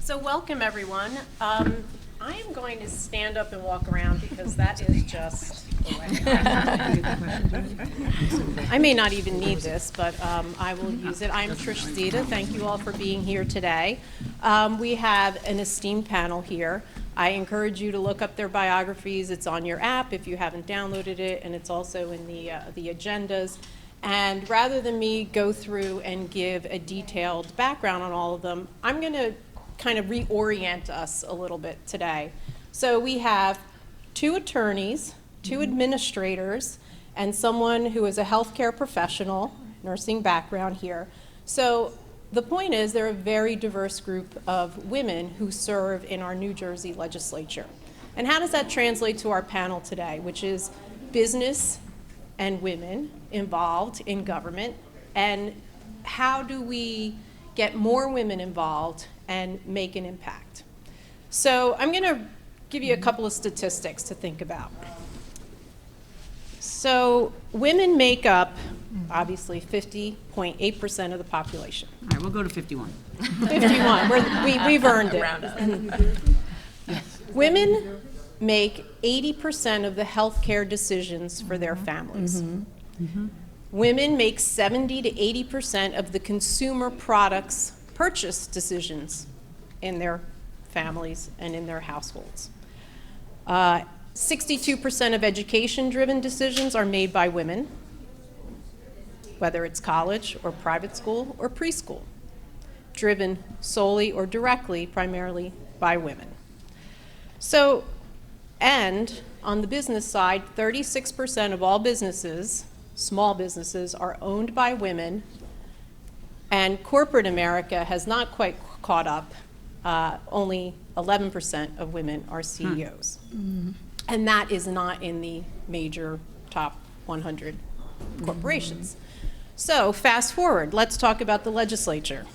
So welcome, everyone. I am going to stand up and walk around because that is just the way. I may not even need this, but I will use it. I'm Trish Zita. Thank you all for being here today. We have an esteemed panel here. I encourage you to look up their biographies. It's on your app if you haven't downloaded it, and it's also in the agendas. And rather than me go through and give a detailed background on all of them, I'm going to kind of reorient us a little bit today. So we have two attorneys, two administrators, and someone who is a healthcare professional, nursing background here. So the point is they're a very diverse group of women who serve in our New Jersey legislature. And how does that translate to our panel today, which is business and women involved in government, and how do we get more women involved and make an impact? So I'm going to give you a couple of statistics to think about. So women make up, obviously, 50.8% of the population. All right, we'll go to 51. 51, we've earned it. Women make 80% of the healthcare decisions for their families. Women make 70 to 80% of the consumer products purchase decisions in their families and in their households. 62% of education-driven decisions are made by women, whether it's college or private school or preschool, driven solely or directly, primarily by women. So, and on the business side, 36% of all businesses, small businesses, are owned by women, and corporate America has not quite caught up. Only 11% of women are CEOs. And that is not in the major top 100 corporations. So fast forward, let's talk about the legislature.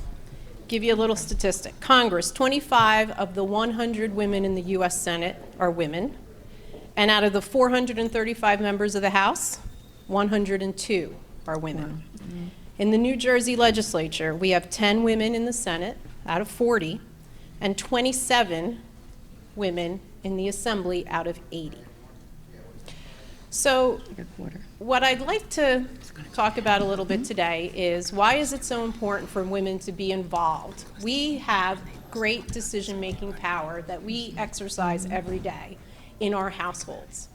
Give you a little statistic. Congress, 25 of the 100 women in the US Senate are women. And out of the 435 members of the House, 102 are women. In the New Jersey legislature, we have 10 women in the Senate out of 40, and 27 women in the Assembly out of 80. So what I'd like to talk about a little bit today is why is it so important for women to be involved? We have great decision-making power that we exercise every day in our households.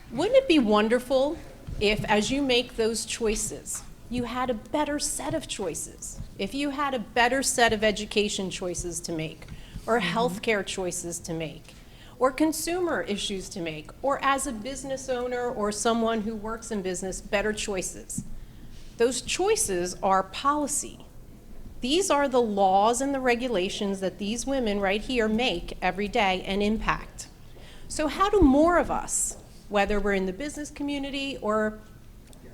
Wouldn't it be wonderful if, as you make those choices, you had a better set of choices? If you had a better set of education choices to make, or healthcare choices to make, or consumer issues to make, or as a business owner or someone who works in business, better choices. Those choices are policy. These are the laws and the regulations that these women right here make every day and impact. So how do more of us, whether we're in the business community or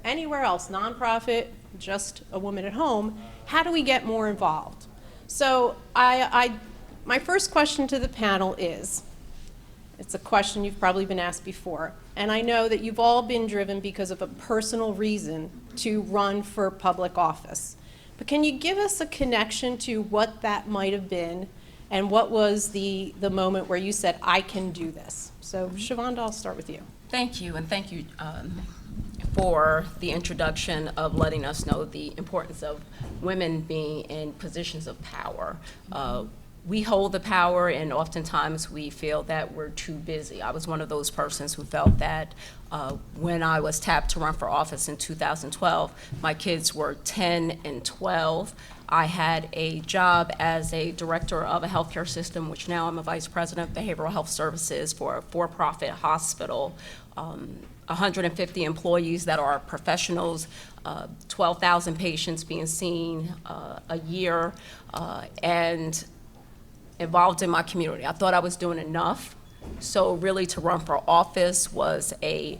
anywhere else, nonprofit, just a woman at home, how do we get more involved? So my first question to the panel is, it's a question you've probably been asked before, and I know that you've all been driven because of a personal reason to run for public office. But can you give us a connection to what that might have been, and what was the moment where you said, I can do this? So Shavonda, I'll start with you. Thank you, and thank you for the introduction of letting us know the importance of women being in positions of power. We hold the power, and oftentimes we feel that we're too busy. I was one of those persons who felt that when I was tapped to run for office in 2012, my kids were 10 and 12. I had a job as a director of a healthcare system, which now I'm a vice president of behavioral health services for a for-profit hospital. 150 employees that are professionals, 12,000 patients being seen a year, and involved in my community. I thought I was doing enough, so really to run for office was a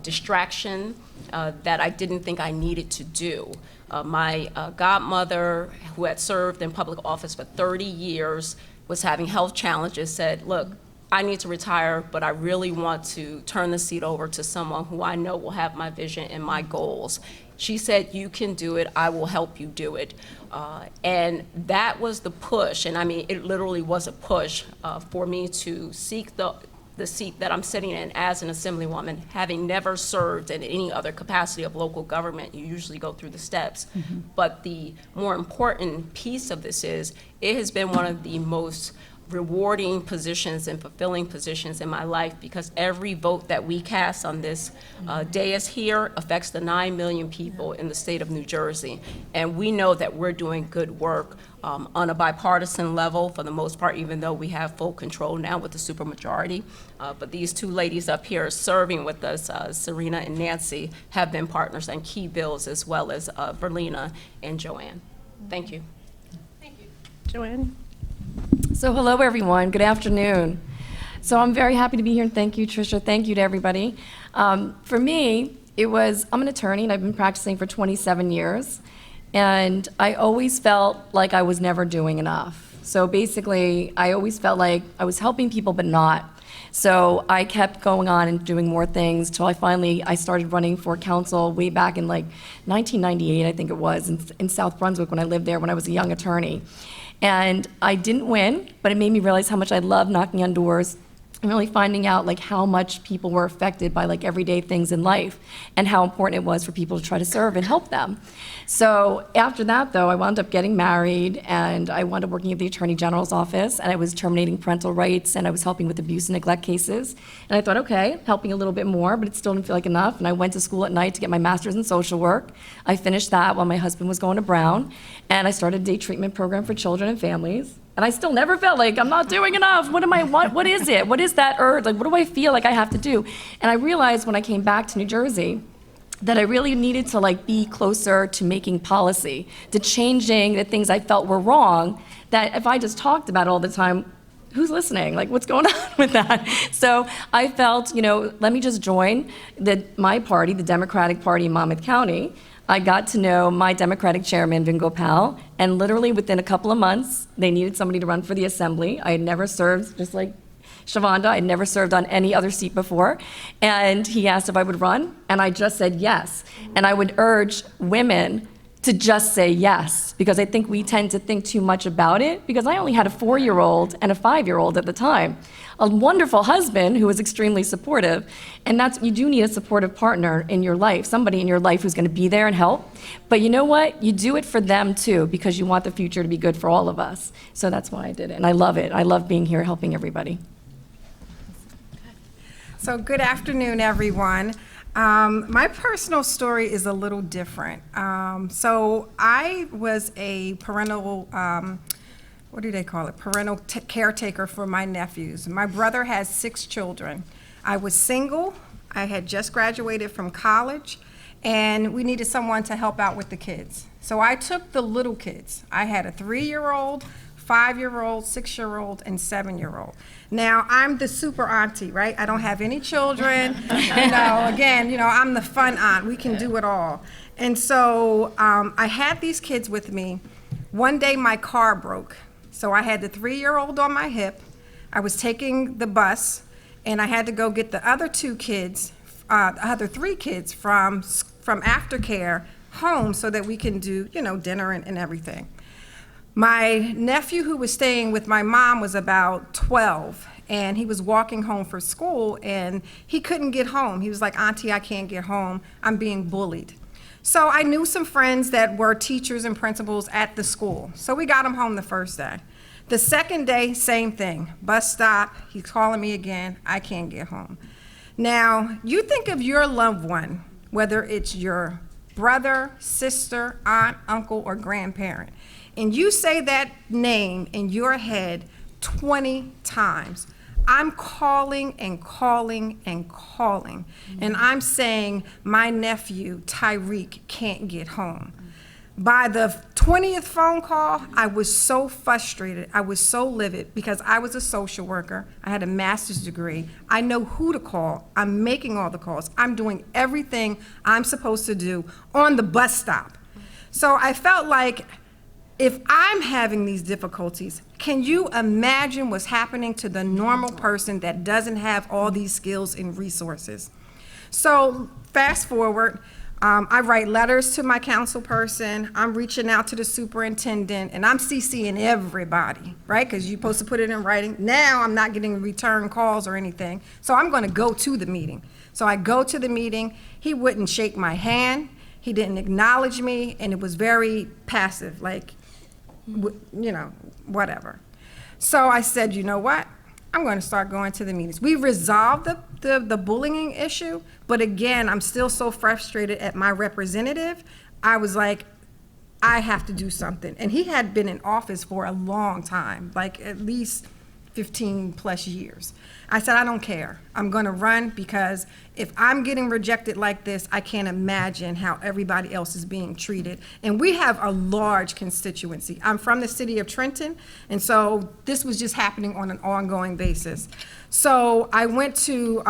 distraction that I didn't think I needed to do. My godmother, who had served in public office for 30 years, was having health challenges, said, look, I need to retire, but I really want to turn the seat over to someone who I know will have my vision and my goals. She said, you can do it, I will help you do it. And that was the push, and I mean, it literally was a push for me to seek the seat that I'm sitting in as an assemblywoman, having never served in any other capacity of local government. You usually go through the steps. But the more important piece of this is, it has been one of the most rewarding positions and fulfilling positions in my life, because every vote that we cast on this dais here affects the 9 million people in the state of New Jersey. And we know that we're doing good work on a bipartisan level for the most part, even though we have full control now with the supermajority. But these two ladies up here serving with us, Serena and Nancy, have been partners on key bills, as well as Verlena and Joanne. Thank you. Thank you. Joanne? So hello, everyone. Good afternoon. So I'm very happy to be here, and thank you, Tricia. Thank you to everybody. For me, I'm an attorney, and I've been practicing for 27 years, and I always felt like I was never doing enough. So basically, I always felt like I was helping people, but not. So I kept going on and doing more things till I started running for council way back in like 1998, I think it was, in South Brunswick when I lived there when I was a young attorney. And I didn't win, but it made me realize how much I love knocking on doors and really finding out like how much people were affected by like everyday things in life and how important it was for people to try to serve and help them. So after that, though, I wound up getting married, and I wound up working at the Attorney General's office, and I was terminating parental rights, and I was helping with abuse and neglect cases. And I thought, okay, helping a little bit more, but it still didn't feel like enough. And I went to school at night to get my master's in social work. I finished that while my husband was going to Brown, and I started a day treatment program for children and families. And I still never felt like I'm not doing enough. What is it? What is that urge? Like, what do I feel like I have to do? And I realized when I came back to New Jersey that I really needed to like be closer to making policy, to changing the things I felt were wrong, that if I just talked about it all the time, who's listening? Like, what's going on with that? So I felt, let me just join my party, the Democratic Party in Monmouth County. I got to know my Democratic chairman, Vin Gopal, and literally within a couple of months, they needed somebody to run for the assembly. I had never served, just like Shavonda, I'd never served on any other seat before, and he asked if I would run, and I just said yes. And I would urge women to just say yes, because I think we tend to think too much about it, because I only had a 4-year-old and a 5-year-old at the time. A wonderful husband who was extremely supportive, and you do need a supportive partner in your life, somebody in your life who's gonna be there and help. But you know what? You do it for them too, because you want the future to be good for all of us. So that's why I did it, and I love it. I love being here helping everybody. So good afternoon, everyone. My personal story is a little different. So I was a parental, what do they call it? Parental caretaker for my nephews. My brother has 6 children. I was single. I had just graduated from college, and we needed someone to help out with the kids. So I took the little kids. I had a 3-year-old, 5-year-old, 6-year-old, and 7-year-old. Now, I'm the super auntie, right? I don't have any children. I'm the fun aunt. We can do it all. And so I had these kids with me. One day, my car broke. So I had the 3-year-old on my hip. I was taking the bus, and I had to go get the other 3 kids from aftercare home so that we can do, dinner and everything. My nephew, who was staying with my mom, was about 12, and he was walking home from school, and he couldn't get home. He was like, "Auntie, I can't get home. I'm being bullied." So I knew some friends that were teachers and principals at the school. So we got him home the first day. The second day, same thing. Bus stop, he's calling me again. I can't get home. Now, you think of your loved one, whether it's your brother, sister, aunt, uncle, or grandparent, and you say that name in your head 20 times. I'm calling and calling and calling, and I'm saying my nephew, Tyreek, can't get home. By the 20th phone call, I was so frustrated. I was so livid because I was a social worker. I had a master's degree. I know who to call. I'm making all the calls. I'm doing everything I'm supposed to do on the bus stop. So I felt like if I'm having these difficulties, can you imagine what's happening to the normal person that doesn't have all these skills and resources? So fast forward, I write letters to my council person, I'm reaching out to the superintendent, and I'm CCing everybody, right? Because you're supposed to put it in writing. Now I'm not getting return calls or anything, so I'm gonna go to the meeting. So I go to the meeting, he wouldn't shake my hand, he didn't acknowledge me, and it was very passive, like, you know, whatever. So I said, you know what? I'm going to start going to the meetings. We resolved the bullying issue, but again, I'm still so frustrated at my representative. I was like, I have to do something. And he had been in office for a long time, like at least 15 plus years. I said, I don't care. I'm gonna run because if I'm getting rejected like this, I can't imagine how everybody else is being treated. And we have a large constituency. I'm from the city of Trenton, and so this was just happening on an ongoing basis. So I went to,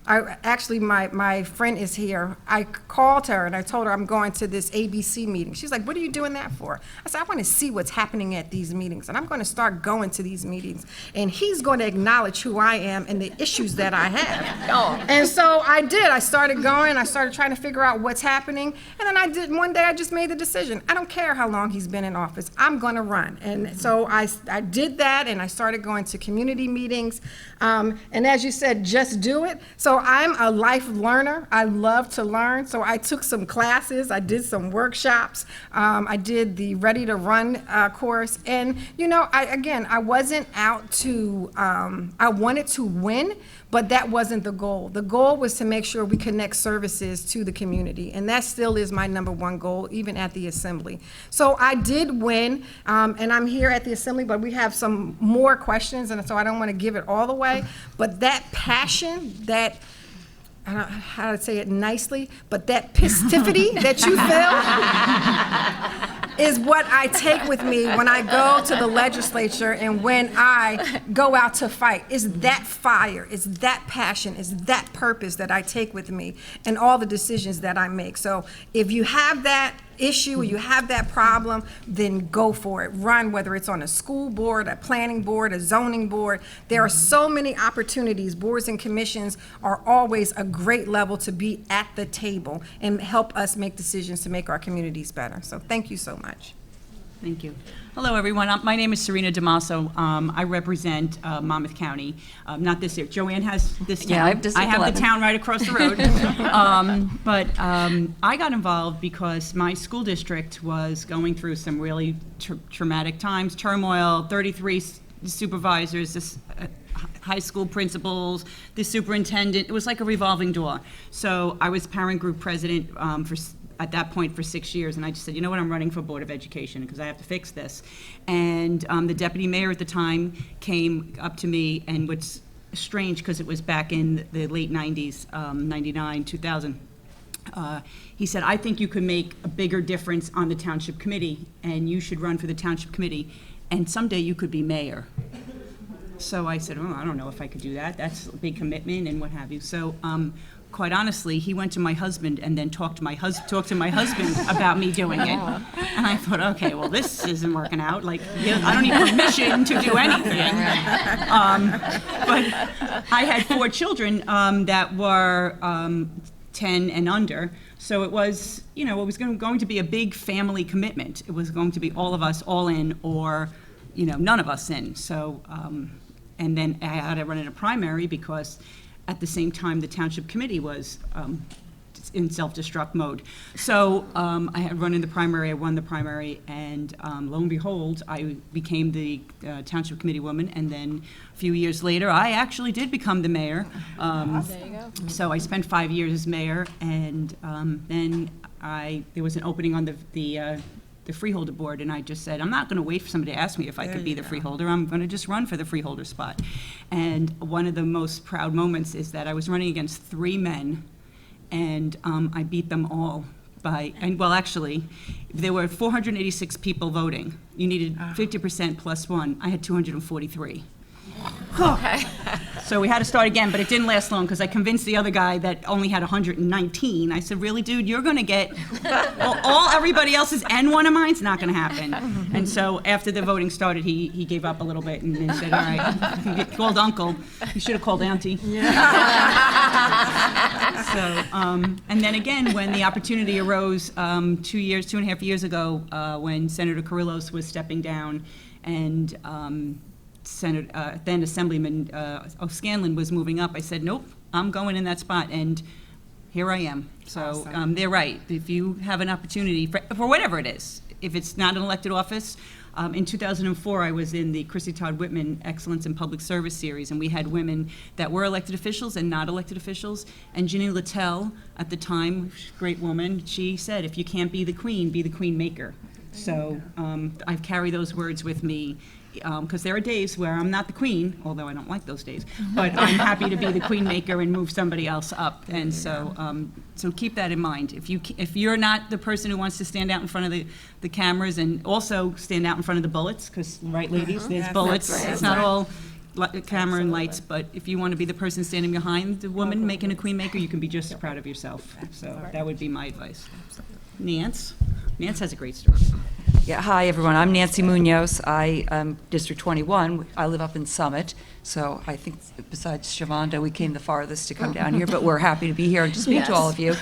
actually my friend is here. I called her and I told her I'm going to this ABC meeting. She's like, what are you doing that for? I said, I want to see what's happening at these meetings, and I'm going to start going to these meetings. And he's going to acknowledge who I am and the issues that I have. And so I did. I started going. I started trying to figure out what's happening. And then one day I just made the decision. I don't care how long he's been in office. I'm going to run. And so I did that, and I started going to community meetings. And as you said, just do it. So I'm a life learner. I love to learn. So I took some classes. I did some workshops. I did the Ready to Run course. And, you know, I wasn't out to, I wanted to win, but that wasn't the goal. The goal was to make sure we connect services to the community. And that still is my #1 goal, even at the Assembly. So I did win, and I'm here at the Assembly, but we have some more questions, and so I don't want to give it all away. But that passion, that, I don't know how to say it nicely, but that pistivity that you feel is what I take with me when I go to the legislature and when I go out to fight. It's that fire, it's that passion, it's that purpose that I take with me in all the decisions that I make. So if you have that issue or you have that problem, then go for it. Run, whether it's on a school board, a planning board, a zoning board. There are so many opportunities. Boards and commissions are always a great level to be at the table and help us make decisions to make our communities better. So thank you so much. Thank you. Hello, everyone. My name is Serena DeMasso. I represent Monmouth County, not this area. Joanne has this town. Yeah, I have District 11. the town right across the road. But I got involved because my school district was going through some really traumatic times, turmoil, 33 supervisors, high school principals, the superintendent. It was like a revolving door. So I was parent group president at that point for 6 years, and I just said, you know what, I'm running for Board of Education because I have to fix this. And the deputy mayor at the time came up to me, and what's strange, because it was back in the late 90s, 99, 2000, he said, I think you could make a bigger difference on the township committee, and you should run for the township committee, and someday you could be mayor. So I said, oh, I don't know if I could do that. That's a big commitment and what have you. So quite honestly, he went to my husband and then talked to my husband about me doing it. And I thought, okay, well, this isn't working out. Like, I don't need permission to do anything. But I had 4 children that were 10 and under. So it was, it was going to be a big family commitment. It was going to be all of us all in, or, none of us in. So, and then I had to run in a primary because at the same time the township committee was in self-destruct mode. So I had run in the primary, I won the primary, and lo and behold, I became the township committee woman, and then a few years later, I actually did become the mayor. There you go. So I spent 5 years as mayor, and then there was an opening on the freeholder board, and I just said, I'm not going to wait for somebody to ask me if I could be the freeholder. I'm going to just run for the freeholder spot. And one of the most proud moments is that I was running against 3 men, and I beat them all actually, there were 486 people voting. You needed 50% plus 1. I had 243. Okay. So we had to start again, but it didn't last long because I convinced the other guy that only had 119. I said, really, dude, you're going to get all everybody else's and one of mine's not going to happen. And so after the voting started, he gave up a little bit and then said, all right, you can get called uncle. You should have called auntie. So, and then again, when the opportunity arose 2.5 years ago, when Senator Carrillos was stepping down and then Assemblyman O'Scanlan was moving up, I said, nope, I'm going in that spot, and here I am. So they're right. If you have an opportunity for whatever it is, if it's not an elected office, in 2004, I was in the Chrissy Todd Whitman Excellence in Public Service series, and we had women that were elected officials and not elected officials. And Ginny Littell, at the time, great woman, she said, if you can't be the queen maker. So I've carried those words with me, because there are days where I'm not the queen, although I don't like those days, but I'm happy to be the queen maker and move somebody else up. And so so keep that in mind. If you're not the person who wants to stand out in front of the cameras and also stand out in front of the bullets, because, right, ladies, there's bullets. It's not all camera and lights, but if you want to be the person standing behind the woman making a queen maker, you can be just as proud of yourself. So that would be my advice. Nance has a great story. Yeah, hi, everyone. I'm Nancy Munoz. I am District 21. I live up in Summit, so I think besides Shavonda, we came the farthest to come down here, but we're happy to be here and to speak to all of you.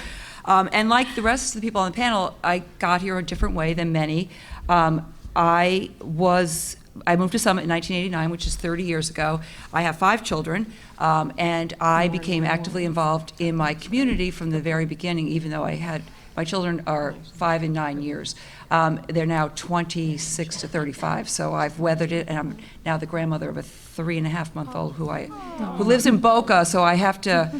And like the rest of the people on the panel, I got here a different way than many. I moved to Summit in 1989, which is 30 years ago. I have 5 children, and I became actively involved in my community from the very beginning, even though my children are 5 and 9 years. They're now 26 to 35, so I've weathered it, and I'm now the grandmother of a 3.5-month-old who lives in Boca, so I have to,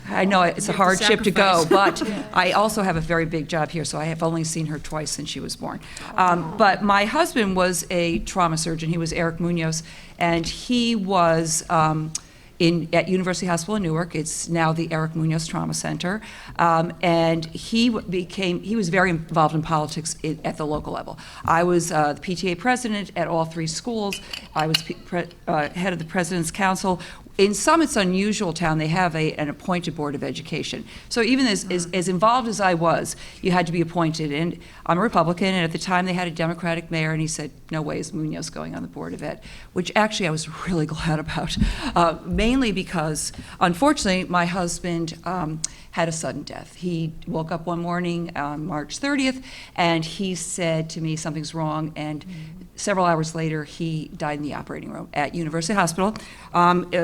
I know it's a hardship to go, but I also have a very big job here, so I have only seen her twice since she was born. But my husband was a trauma surgeon. He was Eric Munoz, and he was at University Hospital in Newark. It's now the Eric Munoz Trauma Center. And he was very involved in politics at the local level. I was the PTA president at all 3 schools. I was head of the President's Council. In Summit's unusual town, they have an appointed Board of Education. So even as involved as I was, you had to be appointed. And I'm a Republican, and at the time they had a Democratic mayor, and he said, no way is Munoz going on the Board of Ed, which actually I was really glad about, mainly because, unfortunately, my husband had a sudden death. He woke up one morning on March 30th, and he said to me, something's wrong, and several hours later, he died in the operating room at University Hospital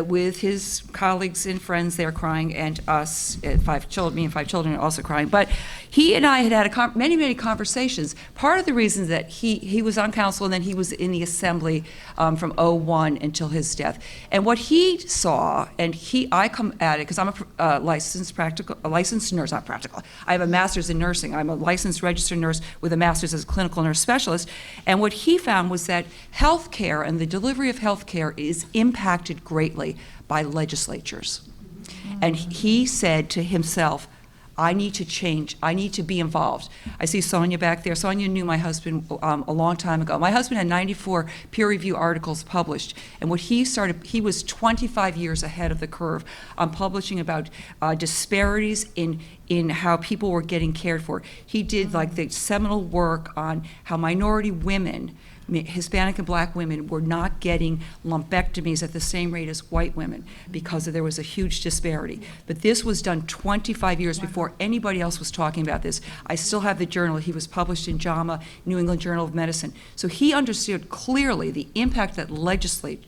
with his colleagues and friends there crying, and us, me and 5 children also crying. But he and I had many conversations. Part of the reason that he was on council and then he was in the assembly from 2001 until his death. And what he saw, and I come at it, because I'm a licensed nurse, not practical. I have a master's in nursing. I'm a licensed registered nurse with a master's as a clinical nurse specialist. And what he found was that health care and the delivery of health care is impacted greatly by legislatures. And he said to himself, I need to change. I need to be involved. I see Sonia back there. Sonia knew my husband a long time ago. My husband had 94 peer review articles published, and what he was 25 years ahead of the curve on publishing about disparities in how people were getting cared for. He did like the seminal work on how minority women, Hispanic and Black women, were not getting lumpectomies at the same rate as white women because there was a huge disparity. But this was done 25 years before anybody else was talking about this. I still have the journal. He was published in JAMA, New England Journal of Medicine. So he understood clearly the impact that legislators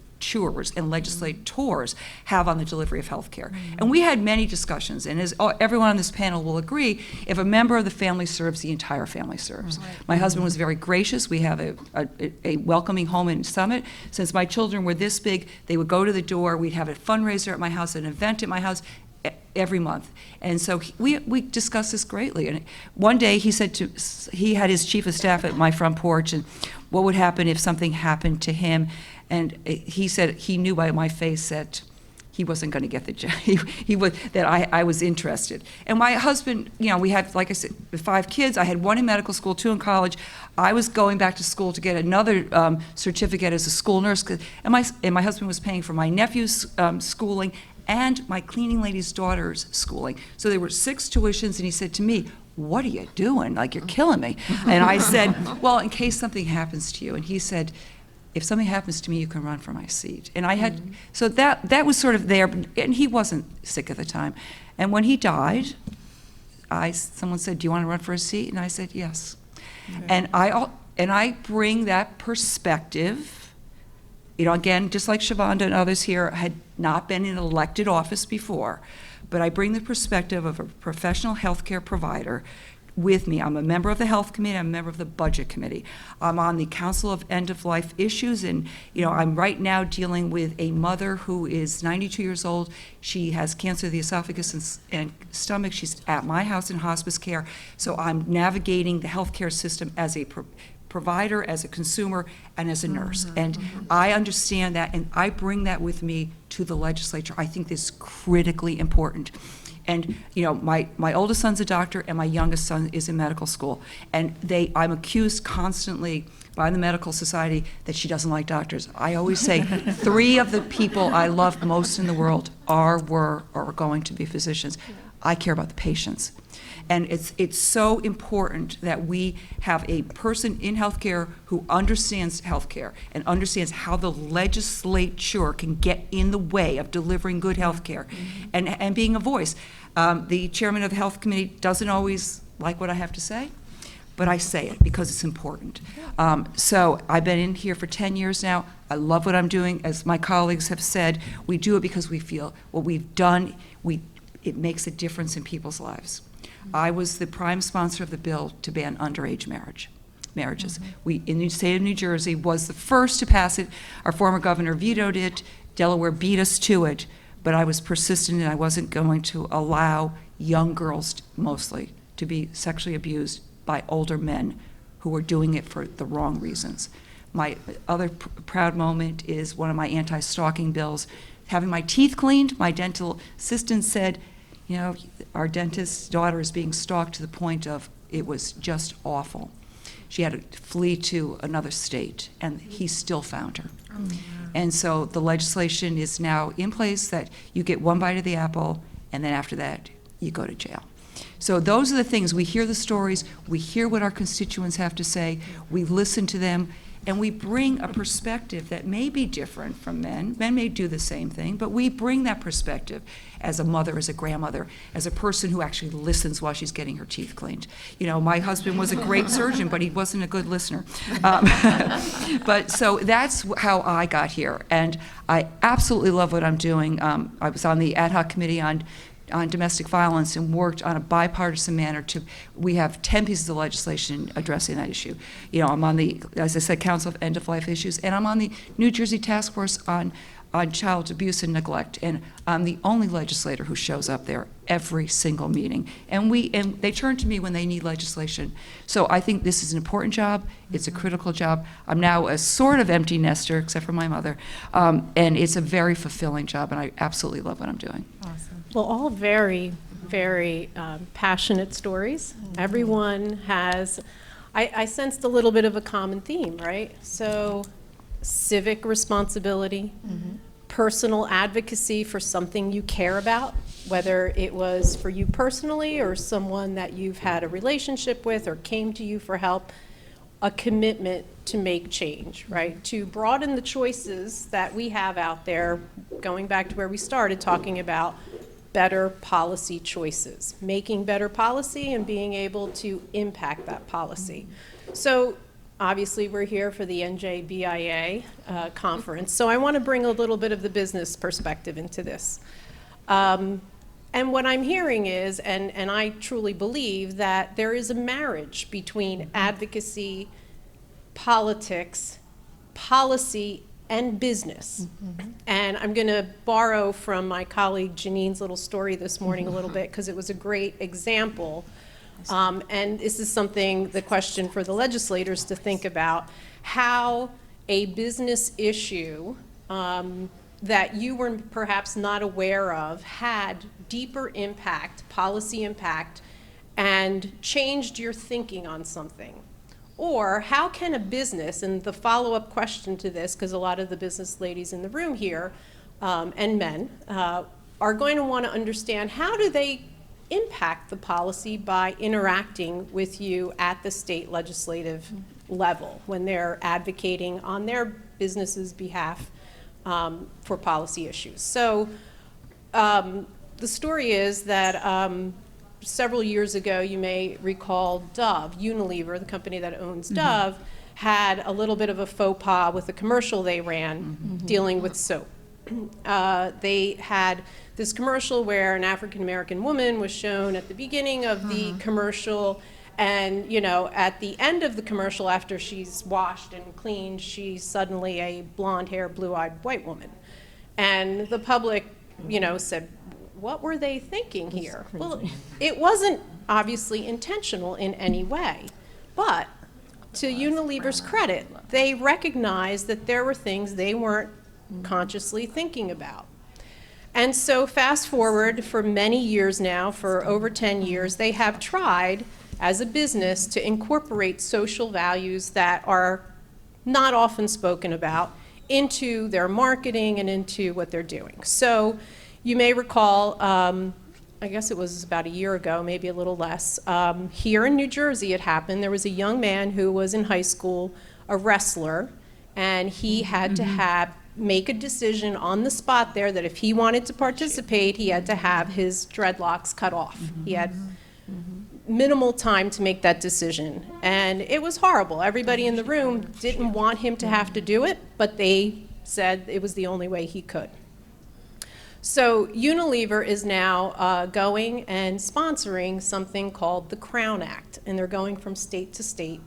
and legislators have on the delivery of health care. And we had many discussions, and as everyone on this panel will agree, if a member of the family serves, the entire family serves. My husband was very gracious. We have a welcoming home in Summit. Since my children were this big, they would go to the door. We'd have a fundraiser at my house, an event at my house every month. And so we discussed this greatly. And one day he had his chief of staff at my front porch, and what would happen if something happened to him. And he said he knew by my face that he wasn't going to get the job. He was that I was interested. And my husband, we had, like I said, 5 kids. I had 1 in medical school, 2 in college. I was going back to school to get another certificate as a school nurse, and my husband was paying for my nephew's schooling and my cleaning lady's daughter's schooling. So there were 6 tuitions, and he said to me, "What are you doing? Like, you're killing me." And I said, "Well, in case something happens to you." And he said, "If something happens to me, you can run for my seat." And I had, so that was sort of there, and he wasn't sick at the time. And when he died, someone said, "Do you want to run for a seat?" And I said, "Yes." And I bring that perspective. Again, just like Shavonda and others here had not been in elected office before, but I bring the perspective of a professional healthcare provider with me. I'm a member of the Health Committee, I'm a member of the Budget Committee. I'm on the Council of End-of-Life Issues, and I'm right now dealing with a mother who is 92 years old. She has cancer of the esophagus and stomach. She's at my house in hospice care, so I'm navigating the healthcare system as a provider, as a consumer, and as a nurse. And I understand that, and I bring that with me to the legislature. I think this is critically important. And my oldest son's a doctor, and my youngest son is in medical school. And I'm accused constantly by the medical society that she doesn't like doctors. I always say 3 of the people I love most in the world were, or are going to be physicians. I care about the patients. And it's so important that we have a person in healthcare who understands healthcare and understands how the legislature can get in the way of delivering good healthcare and being a voice. The chairman of the Health Committee doesn't always like what I have to say, but I say it because it's important. So I've been in here for 10 years now. I love what I'm doing. As my colleagues have said, we do it because we feel what we've done, it makes a difference in people's lives. I was the prime sponsor of the bill to ban underage marriages. We, in the state of New Jersey, was the first to pass it. Our former governor vetoed it. Delaware beat us to it. But I was persistent, and I wasn't going to allow young girls, mostly, to be sexually abused by older men who were doing it for the wrong reasons. My other proud moment is one of my anti-stalking bills. Having my teeth cleaned, my dental assistant said, our dentist's daughter is being stalked to the point of it was just awful. She had to flee to another state, and he still found her. And so the legislation is now in place that you get one bite of the apple, and then after that, you go to jail. So those are the things. We hear the stories, we hear what our constituents have to say, we listen to them, and we bring a perspective that may be different from men. Men may do the same thing, but we bring that perspective as a mother, as a grandmother, as a person who actually listens while she's getting her teeth cleaned. My husband was a great surgeon, but he wasn't a good listener. But so that's how I got here, and I absolutely love what I'm doing. I was on the ad hoc committee on domestic violence and worked on a bipartisan manner we have 10 pieces of legislation addressing that issue. I'm on the, as I said, Council of End-of-Life Issues, and I'm on the New Jersey Task Force on child abuse and neglect, and I'm the only legislator who shows up there every single meeting. And they turn to me when they need legislation. So I think this is an important job. It's a critical job. I'm now a sort of empty nester, except for my mother, and it's a very fulfilling job, and I absolutely love what I'm doing. Well, all very, very passionate stories. Everyone has, I sensed a little bit of a common theme, right? So civic responsibility, personal advocacy for something you care about, whether it was for you personally or someone that you've had a relationship with or came to you for help, a commitment to make change, right? To broaden the choices that we have out there, going back to where we started talking about better policy choices, making better policy and being able to impact that policy. So obviously we're here for the NJBIA conference, so I want to bring a little bit of the business perspective into this. And what I'm hearing is, and I truly believe, that there is a marriage between advocacy, politics, policy, and business. And I'm going to borrow from my colleague Janine's little story this morning a little bit, because it was a great example. And this is something, the question for the legislators to think about, how a business issue that you were perhaps not aware of had deeper impact, policy impact, and changed your thinking on something? Or how can a business, and the follow-up question to this, because a lot of the business ladies in the room here, and men, are going to want to understand, how do they impact the policy by interacting with you at the state legislative level when they're advocating on their business's behalf for policy issues? So the story is that several years ago, you may recall Dove, Unilever, the company that owns Dove, had a little bit of a faux pas with a commercial they ran dealing with soap. They had this commercial where an African-American woman was shown at the beginning of the commercial, and at the end of the commercial, after she's washed and cleaned, she's suddenly a blonde-haired, blue-eyed white woman. And the public, said, what were they thinking here? Well, it wasn't obviously intentional in any way, but to Unilever's credit, they recognized that there were things they weren't consciously thinking about. And so fast forward for many years now, for over 10 years, they have tried as a business to incorporate social values that are not often spoken about into their marketing and into what they're doing. So you may recall, I guess it was about a year ago, maybe a little less, here in New Jersey it happened. There was a young man who was in high school, a wrestler, and he had to make a decision on the spot there that if he wanted to participate, he had to have his dreadlocks cut off. He had minimal time to make that decision. And it was horrible. Everybody in the room didn't want him to have to do it, but they said it was the only way he could. So Unilever is now going and sponsoring something called the Crown Act, and they're going from state to state.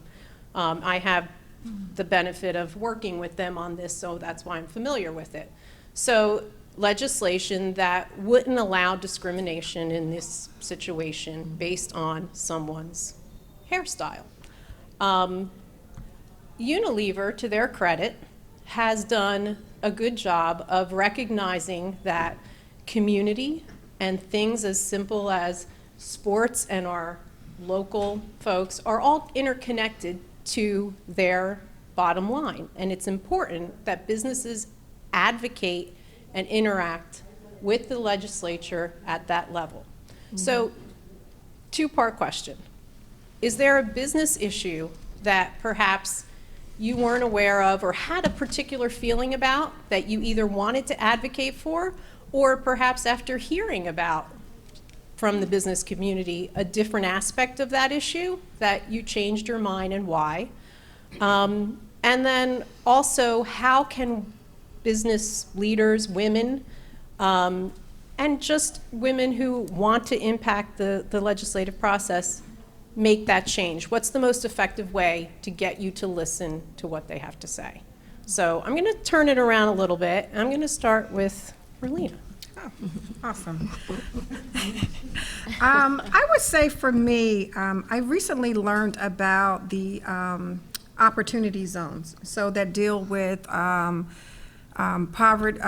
I have the benefit of working with them on this, so that's why I'm familiar with it. So legislation that wouldn't allow discrimination in this situation based on someone's hairstyle. Unilever, to their credit, has done a good job of recognizing that community and things as simple as sports and our local folks are all interconnected to their bottom line. And it's important that businesses advocate and interact with the legislature at that level. So, two-part question. Is there a business issue that perhaps you weren't aware of or had a particular feeling about that you either wanted to advocate for, or perhaps after hearing about from the business community a different aspect of that issue that you changed your mind, and why? And then also, how can business leaders, women, and just women who want to impact the legislative process make that change? What's the most effective way to get you to listen to what they have to say? So I'm going to turn it around a little bit. I'm going to start with Relina. Oh, awesome. I would say for me, I recently learned about the opportunity zones, so that deal with poverty,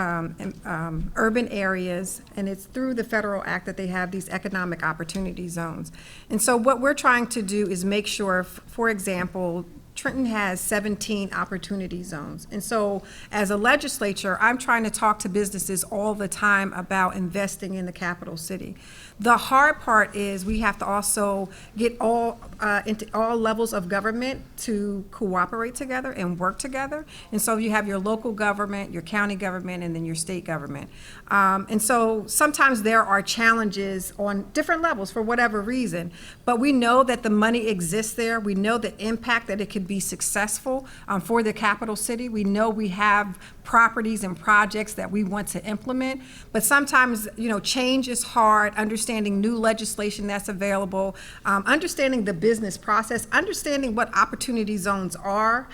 urban areas, and it's through the federal act that they have these economic opportunity zones. And so what we're trying to do is make sure, for example, Trenton has 17 opportunity zones. And so as a legislature, I'm trying to talk to businesses all the time about investing in the capital city. The hard part is we have to also get into all levels of government to cooperate together and work together. And so you have your local government, your county government, and then your state government. And so sometimes there are challenges on different levels for whatever reason, but we know that the money exists there. We know the impact that it could be successful for the capital city. We know we have properties and projects that we want to implement, but sometimes, change is hard. Understanding new legislation that's available, understanding the business process, understanding what opportunity zones are,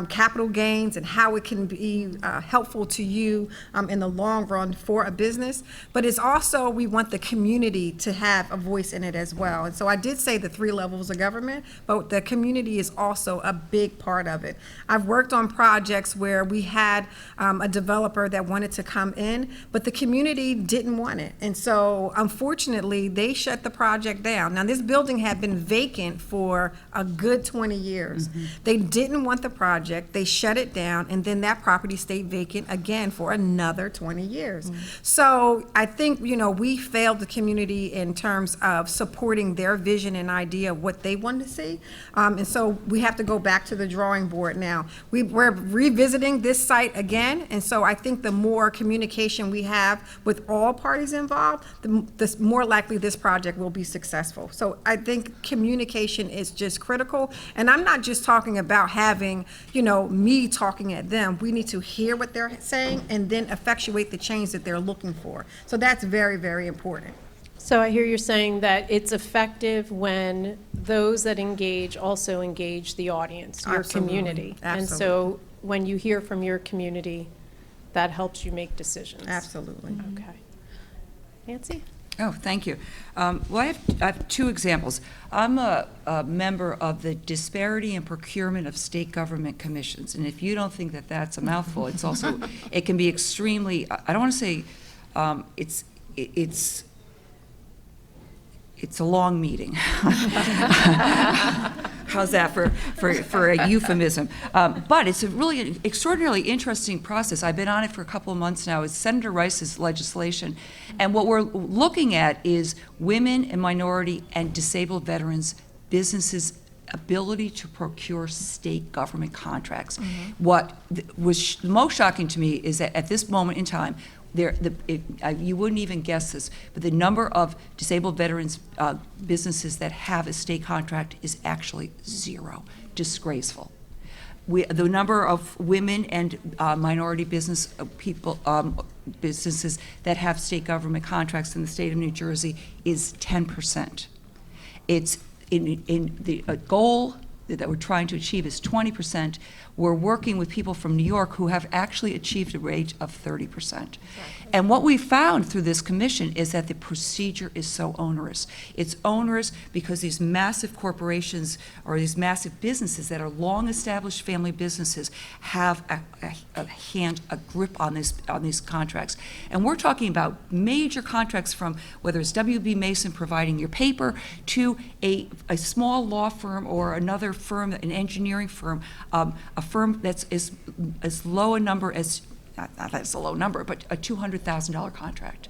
capital gains, and how it can be helpful to you in the long run for a business. But it's also, we want the community to have a voice in it as well. And so I did say the 3 levels of government, but the community is also a big part of it. I've worked on projects where we had a developer that wanted to come in, but the community didn't want it. And so unfortunately, they shut the project down. Now, this building had been vacant for a good 20 years. They didn't want the project, they shut it down, and then that property stayed vacant again for another 20 years. So I think, we failed the community in terms of supporting their vision and idea of what they wanted to see. And so we have to go back to the drawing board now. We're revisiting this site again, and so I think the more communication we have with all parties involved, the more likely this project will be successful. So I think communication is just critical, and I'm not just talking about having, me talking at them. We need to hear what they're saying and then effectuate the change that they're looking for. So that's very, very important. So I hear you're saying that it's effective when those that engage also engage the audience, your Absolutely. community. And so when you hear from your community, that helps you make decisions. Absolutely. Okay. Nancy? Oh, thank you. Well, I have two examples. I'm a member of the Disparity in Procurement of State Government Commissions, and if you don't think that that's a mouthful, it's also, it can be extremely, I don't want to say, it's a long meeting. How's that for a euphemism? But it's a really extraordinarily interesting process. I've been on it for a couple of months now. It's Senator Rice's legislation. And what we're looking at is women and minority and disabled veterans businesses' ability to procure state government contracts. What was most shocking to me is that at this moment in time, you wouldn't even guess this, but the number of disabled veterans businesses that have a state contract is actually zero. Disgraceful. The number of women and minority business businesses that have state government contracts in the state of New Jersey is 10%. It's in the goal that we're trying to achieve is 20%. We're working with people from New York who have actually achieved a rate of 30%. And what we found through this commission is that the procedure is so onerous. It's onerous because these massive corporations or these massive businesses that are long-established family businesses have a grip on these contracts. And we're talking about major contracts from whether it's W.B. Mason providing your paper to a small law firm or another firm, an engineering firm, a firm that's as low a number as, not that's a low number, but a $200,000 contract.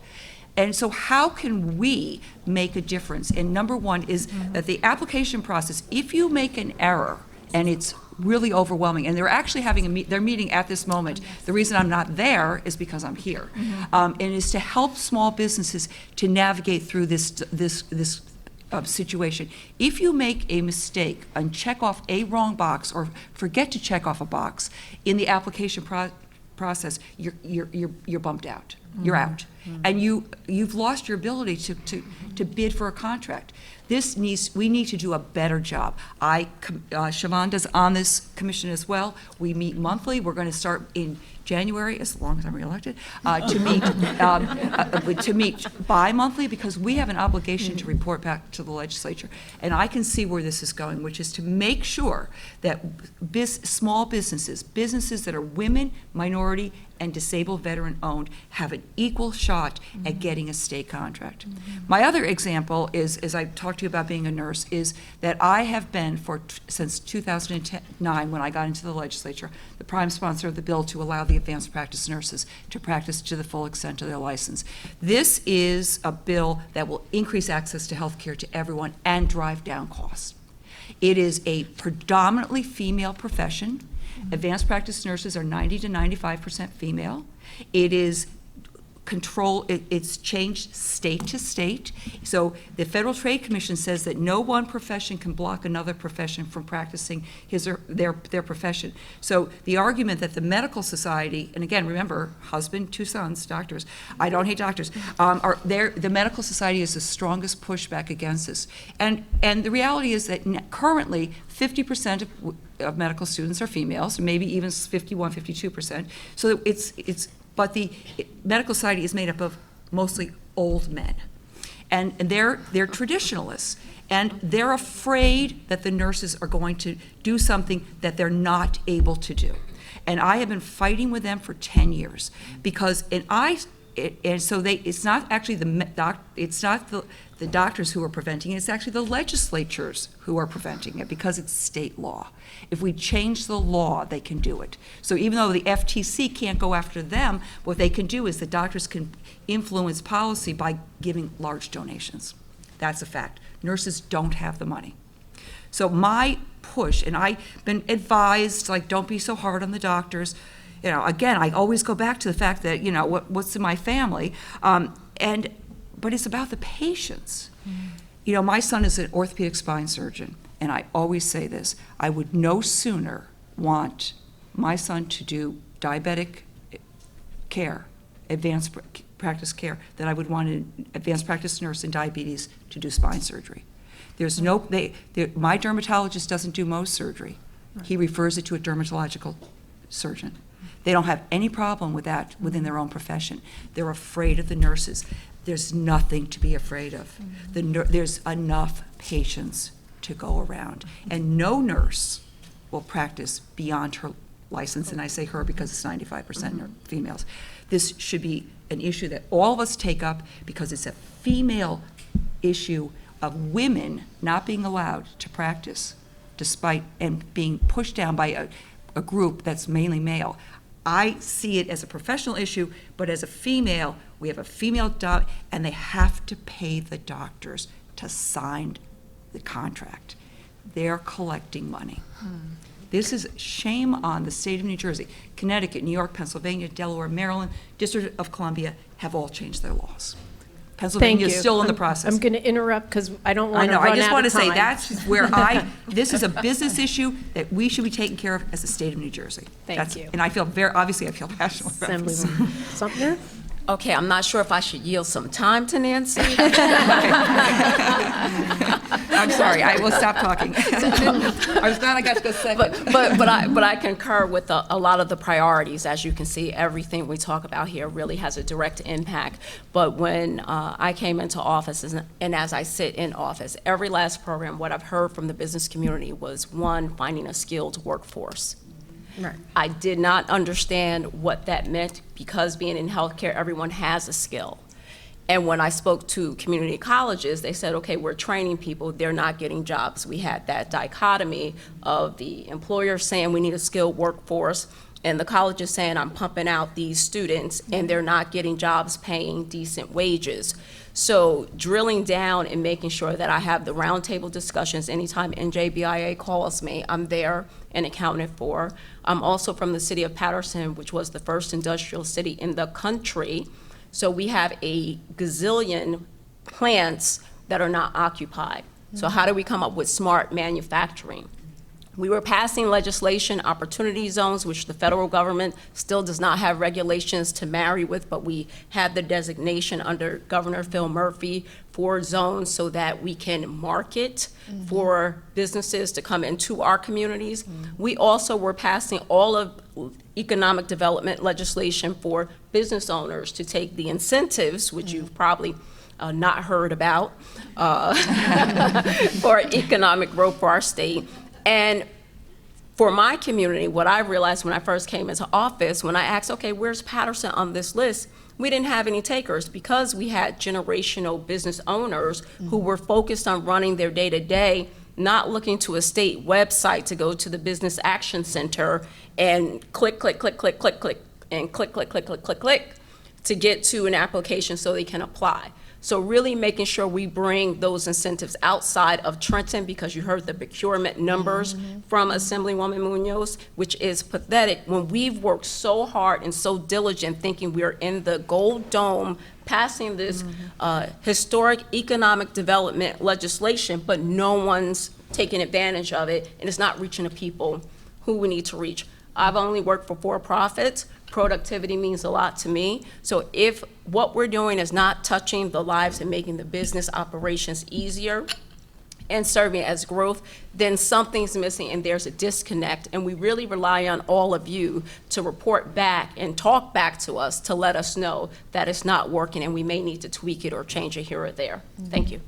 And so how can we make a difference? And number one is that the application process, if you make an error, and it's really overwhelming, and they're actually having they're meeting at this moment. The reason I'm not there is because I'm here, and is to help small businesses to navigate through this situation. If you make a mistake and check off a wrong box or forget to check off a box in the application process, you're bumped out. You're out, and you've lost your ability to bid for a contract. We need to do a better job. Shamanda's on this commission as well. We meet monthly. We're going to start in January, as long as I'm reelected, to meet bi-monthly because we have an obligation to report back to the legislature. And I can see where this is going, which is to make sure that small businesses that are women, minority, and disabled veteran-owned have an equal shot at getting a state contract. My other example is, as I talked to you about being a nurse, is that I have been since 2009, when I got into the legislature, the prime sponsor of the bill to allow the advanced practice nurses to practice to the full extent of their license. This is a bill that will increase access to health care to everyone and drive down costs. It is a predominantly female profession. Advanced practice nurses are 90 to 95% female. It is it's changed state to state. So the Federal Trade Commission says that no one profession can block another profession from practicing his or their profession. So the argument that the medical society, and again, remember, husband, 2 sons, doctors, I don't hate doctors, the medical society is the strongest pushback against this. And the reality is that currently 50% of medical students are females, maybe even 51, 52%. So but the medical society is made up of mostly old men. And they're traditionalists. And they're afraid that the nurses are going to do something that they're not able to do. And I have been fighting with them for 10 years because, it's not actually the doctors who are preventing it, it's actually the legislatures who are preventing it because it's state law. If we change the law, they can do it. So even though the FTC can't go after them, what they can do is the doctors can influence policy by giving large donations. That's a fact. Nurses don't have the money. So my push, and I've been advised, like, don't be so hard on the doctors. You know, again, I always go back to the fact that, you know, what's in my family, but it's about the patients. You know, my son is an orthopedic spine surgeon, and I always say this: I would no sooner want my son to do diabetic care, advanced practice care, than I would want an advanced practice nurse in diabetes to do spine surgery. There's no, my dermatologist doesn't do Mohs surgery. He refers it to a dermatological surgeon. They don't have any problem with that within their own profession. They're afraid of the nurses. There's nothing to be afraid of. There's enough patients to go around. And no nurse will practice beyond her license, and I say her because it's 95% are females. This should be an issue that all of us take up because it's a female issue of women not being allowed to practice despite and being pushed down by a group that's mainly male. I see it as a professional issue, but as a female, we have a female doc, and they have to pay the doctors to sign the contract. They're collecting money. This is shame on the state of New Jersey. Connecticut, New York, Pennsylvania, Delaware, Maryland, District of Columbia have all changed their laws. Pennsylvania is still in the process. I'm going to interrupt because I don't want I to know, run out I just want to of time. say that's where this is a business issue that we should be taking care of as the state of New Jersey. Thank you. And I feel obviously I feel passionate about this. Assemblywoman Sumner? Okay, I'm not sure if I should yield some time to Nancy. I'm sorry, I will stop talking. I was glad I got to go second. But I concur with a lot of the priorities. As you can see, everything we talk about here really has a direct impact. But when I came into office, and as I sit in office, every last program, what I've heard from the business community was, one, finding a skilled workforce. Right. I did not understand what that meant because being in healthcare, everyone has a skill. And when I spoke to community colleges, they said, okay, we're training people, they're not getting jobs. We had that dichotomy of the employer saying we need a skilled workforce, and the colleges saying I'm pumping out these students and they're not getting jobs paying decent wages. So drilling down and making sure that I have the roundtable discussions anytime NJBIA calls me, I'm there and accounted for. I'm also from the city of Patterson, which was the first industrial city in the country. So we have a gazillion plants that are not occupied. So how do we come up with smart manufacturing? We were passing legislation, opportunity zones, which the federal government still does not have regulations to marry with, but we have the designation under Governor Phil Murphy for zones so that we can market for businesses to come into our communities. We also were passing all of economic development legislation for business owners to take the incentives, which you've probably not heard about, for economic growth for our state. And for my community, what I realized when I first came into office, when I asked, okay, where's Patterson on this list? We didn't have any takers because we had generational business owners who were focused on running their day-to-day, not looking to a state website to go to the Business Action Center and click, click, click, click, click, click, and click, click, click, click, click, click, to get to an application so they can apply. So really making sure we bring those incentives outside of Trenton, because you heard the procurement numbers from Assemblywoman Munoz, which is pathetic when we've worked so hard and so diligent thinking we're in the gold dome passing this historic economic development legislation, but no one's taking advantage of it and it's not reaching the people who we need to reach. I've only worked for for-profits. Productivity means a lot to me. So if what we're doing is not touching the lives and making the business operations easier and serving as growth, then something's missing and there's a disconnect. And we really rely on all of you to report back and talk back to us to let us know that it's not working and we may need to tweak it or change it here or there. Thank you.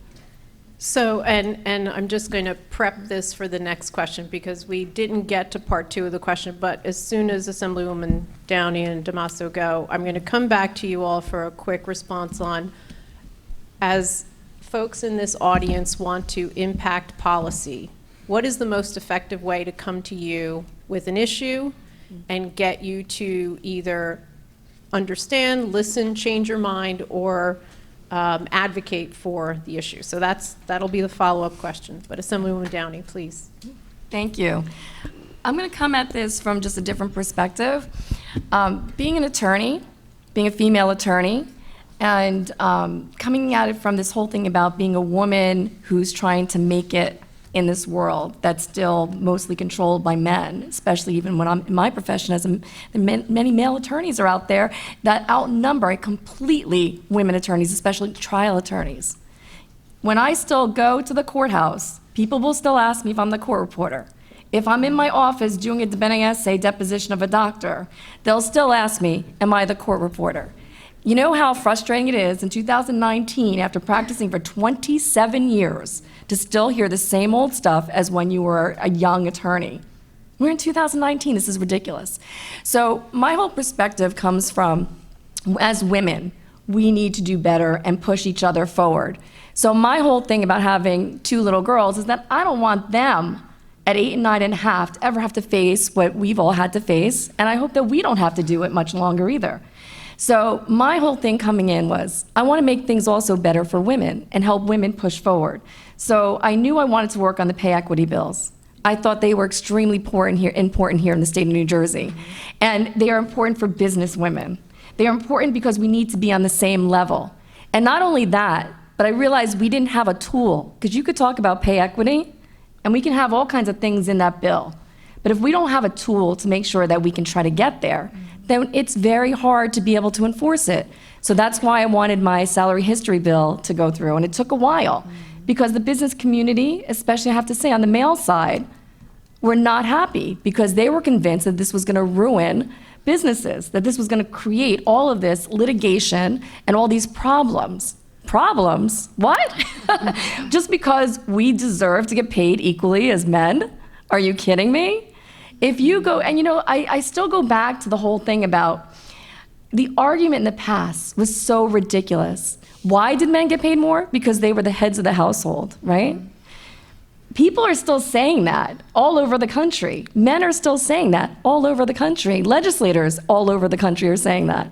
So, and I'm just going to prep this for the next question because we didn't get to part 2 of the question, but as soon as Assemblywoman Downey and Damaso go, I'm going to come back to you all for a quick response on, as folks in this audience want to impact policy, what is the most effective way to come to you with an issue and get you to either understand, listen, change your mind, or advocate for the issue? So that'll be the follow-up question. But Assemblywoman Downey, please. Thank you. I'm going to come at this from just a different perspective. Being an attorney, being a female attorney, and coming at it from this whole thing about being a woman who's trying to make it in this world that's still mostly controlled by men, especially even when I'm in my profession, as many male attorneys are out there that outnumber completely women attorneys, especially trial attorneys. When I still go to the courthouse, people will still ask me if I'm the court reporter. If I'm in my office doing a debating essay deposition of a doctor, they'll still ask me, am I the court reporter? You know how frustrating it is in 2019, after practicing for 27 years, to still hear the same old stuff as when you were a young attorney. We're in 2019, this is ridiculous. So my whole perspective comes from, as women, we need to do better and push each other forward. So my whole thing about having 2 little girls is that I don't want them at 8 and 9.5 to ever have to face what we've all had to face, and I hope that we don't have to do it much longer either. So my whole thing coming in was, I want to make things also better for women and help women push forward. So I knew I wanted to work on the pay equity bills. I thought they were extremely important here in the state of New Jersey. And they are important for business women. They are important because we need to be on the same level. And not only that, but I realized we didn't have a tool, because you could talk about pay equity, and we can have all kinds of things in that bill. But if we don't have a tool to make sure that we can try to get there, then it's very hard to be able to enforce it. So that's why I wanted my salary history bill to go through, and it took a while, because the business community, especially I have to say on the male side, were not happy because they were convinced that this was going to ruin businesses, that this was going to create all of this litigation and all these problems. Problems? What? Just because we deserve to get paid equally as men? Are you kidding me? If you go, and you know, I still go back to the whole thing about the argument in the past was so ridiculous. Why did men get paid more? Because they were the heads of the household, right? People are still saying that all over the country. Men are still saying that all over the country. Legislators all over the country are saying that.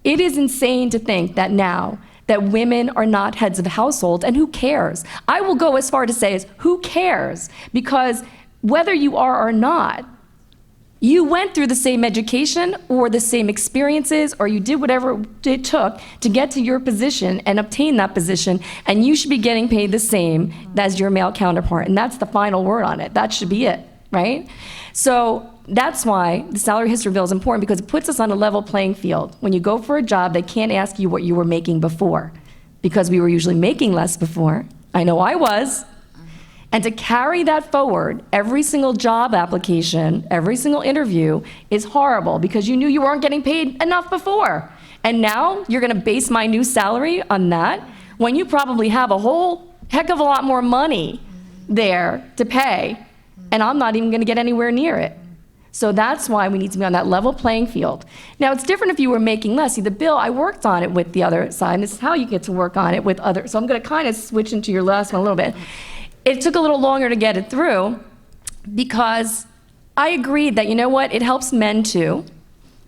It is insane to think that now that women are not heads of the household, and who cares? I will go as far to say as, who cares? Because whether you are or not, you went through the same education or the same experiences, or you did whatever it took to get to your position and obtain that position, and you should be getting paid the same as your male counterpart. And that's the final word on it. That should be it, right? So that's why the salary history bill is important, because it puts us on a level playing field. When you go for a job, they can't ask you what you were making before, because we were usually making less before. I know I was. And to carry that forward, every single job application, every single interview is horrible, because you knew you weren't getting paid enough before. And now you're going to base my new salary on that, when you probably have a whole heck of a lot more money there to pay, and I'm not even going to get anywhere near it. So that's why we need to be on that level playing field. Now, it's different if you were making less. See, the bill, I worked on it with the other side, and this is how you get to work on it with others. So I'm going to kind of switch into your last one a little bit. It took a little longer to get it through, because I agreed that, you know what, it helps men too,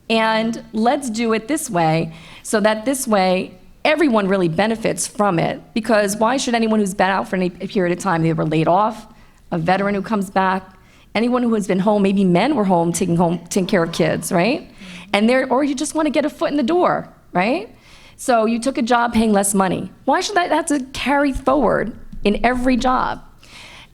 and let's do it this way, so that this way everyone really benefits from it. Because why should anyone who's been out for any period of time, they were laid off, a veteran who comes back, anyone who has been home, maybe men were home taking care of kids, right? And or you just want to get a foot in the door, right? So you took a job paying less money. Why should that have to carry forward in every job?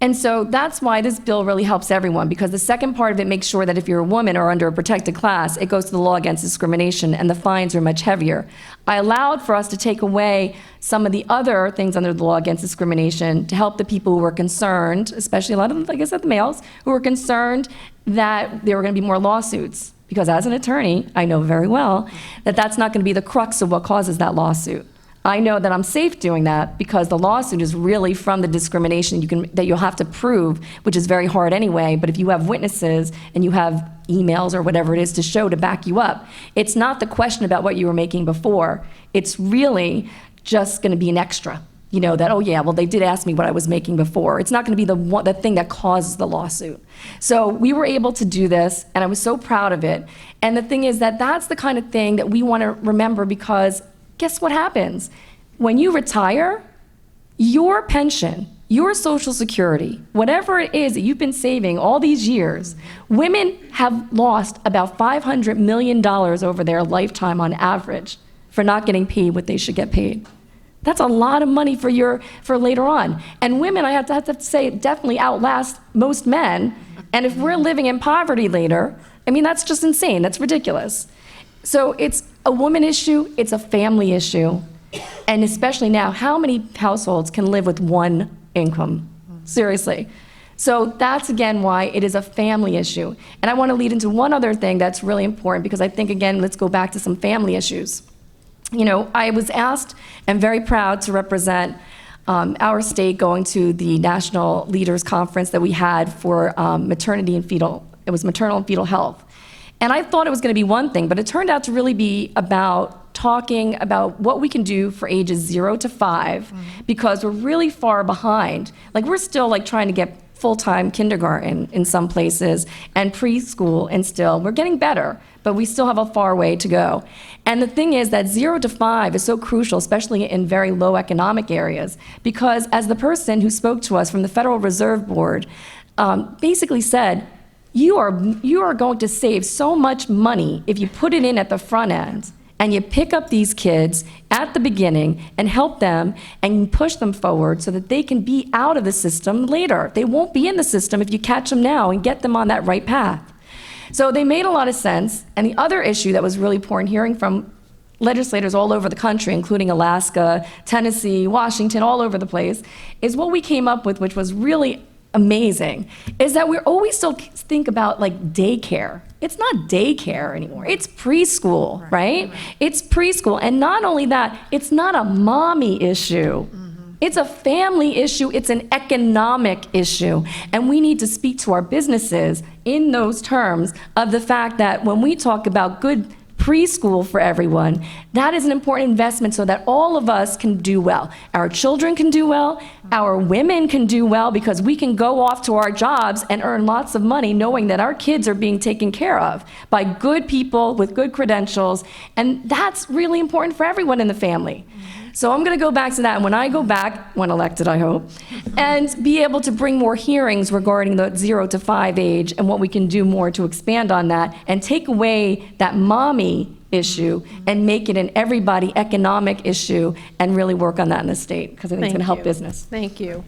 And so that's why this bill really helps everyone, because the second part of it makes sure that if you're a woman or under a protected class, it goes to the law against discrimination, and the fines are much heavier. I allowed for us to take away some of the other things under the law against discrimination to help the people who were concerned, especially a lot of them, like I said, the males, who were concerned that there were going to be more lawsuits. Because as an attorney, I know very well that that's not going to be the crux of what causes that lawsuit. I know that I'm safe doing that because the lawsuit is really from the discrimination that you'll have to prove, which is very hard anyway. But if you have witnesses and you have emails or whatever it is to show to back you up, it's not the question about what you were making before. It's really just going to be an extra. That, oh yeah, well, they did ask me what I was making before. It's not going to be the thing that causes the lawsuit. So we were able to do this, and I was so proud of it. And the thing is that that's the kind of thing that we want to remember, because guess what happens? When you retire, your pension, your Social Security, whatever it is that you've been saving all these years, women have lost about $500 million over their lifetime on average for not getting paid what they should get paid. That's a lot of money for later on. And women, I have to say, definitely outlast most men. And if we're living in poverty later, I mean, that's just insane. That's ridiculous. So it's a woman issue, it's a family issue. And especially now, how many households can live with one income? Seriously. So that's, again, why it is a family issue. And I want to lead into one other thing that's really important, because I think, again, let's go back to some family issues. I was asked and very proud to represent our state going to the National Leaders Conference that we had for maternity and fetal, it was maternal and fetal health. And I thought it was going to be one thing, but it turned out to really be about talking about what we can do for ages 0 to 5, because we're really far behind. Like, we're still trying to get full-time kindergarten in some places and preschool, and still we're getting better, but we still have a far way to go. And the thing is that 0 to 5 is so crucial, especially in very low economic areas, because as the person who spoke to us from the Federal Reserve Board basically said, you are going to save so much money if you put it in at the front end and you pick up these kids at the beginning and help them and push them forward so that they can be out of the system later. They won't be in the system if you catch them now and get them on that right path. So they made a lot of sense. And the other issue that was really important, hearing from legislators all over the country, including Alaska, Tennessee, Washington, all over the place, is what we came up with, which was really amazing, is that we always still think about daycare. It's not daycare anymore. It's preschool, right? It's preschool. And not only that, it's not a mommy issue. It's a family issue. It's an economic issue. And we need to speak to our businesses in those terms of the fact that when we talk about good preschool for everyone, that is an important investment so that all of us can do well. Our children can do well, our women can do well, because we can go off to our jobs and earn lots of money knowing that our kids are being taken care of by good people with good credentials, and that's really important for everyone in the family. So I'm going to go back to that, and when I go back, when elected, I hope, and be able to bring more hearings regarding the 0 to 5 age and what we can do more to expand on that and take away that mommy issue and make it an everybody economic issue and really work on that in the state, because I think it's going to help business. Thank you.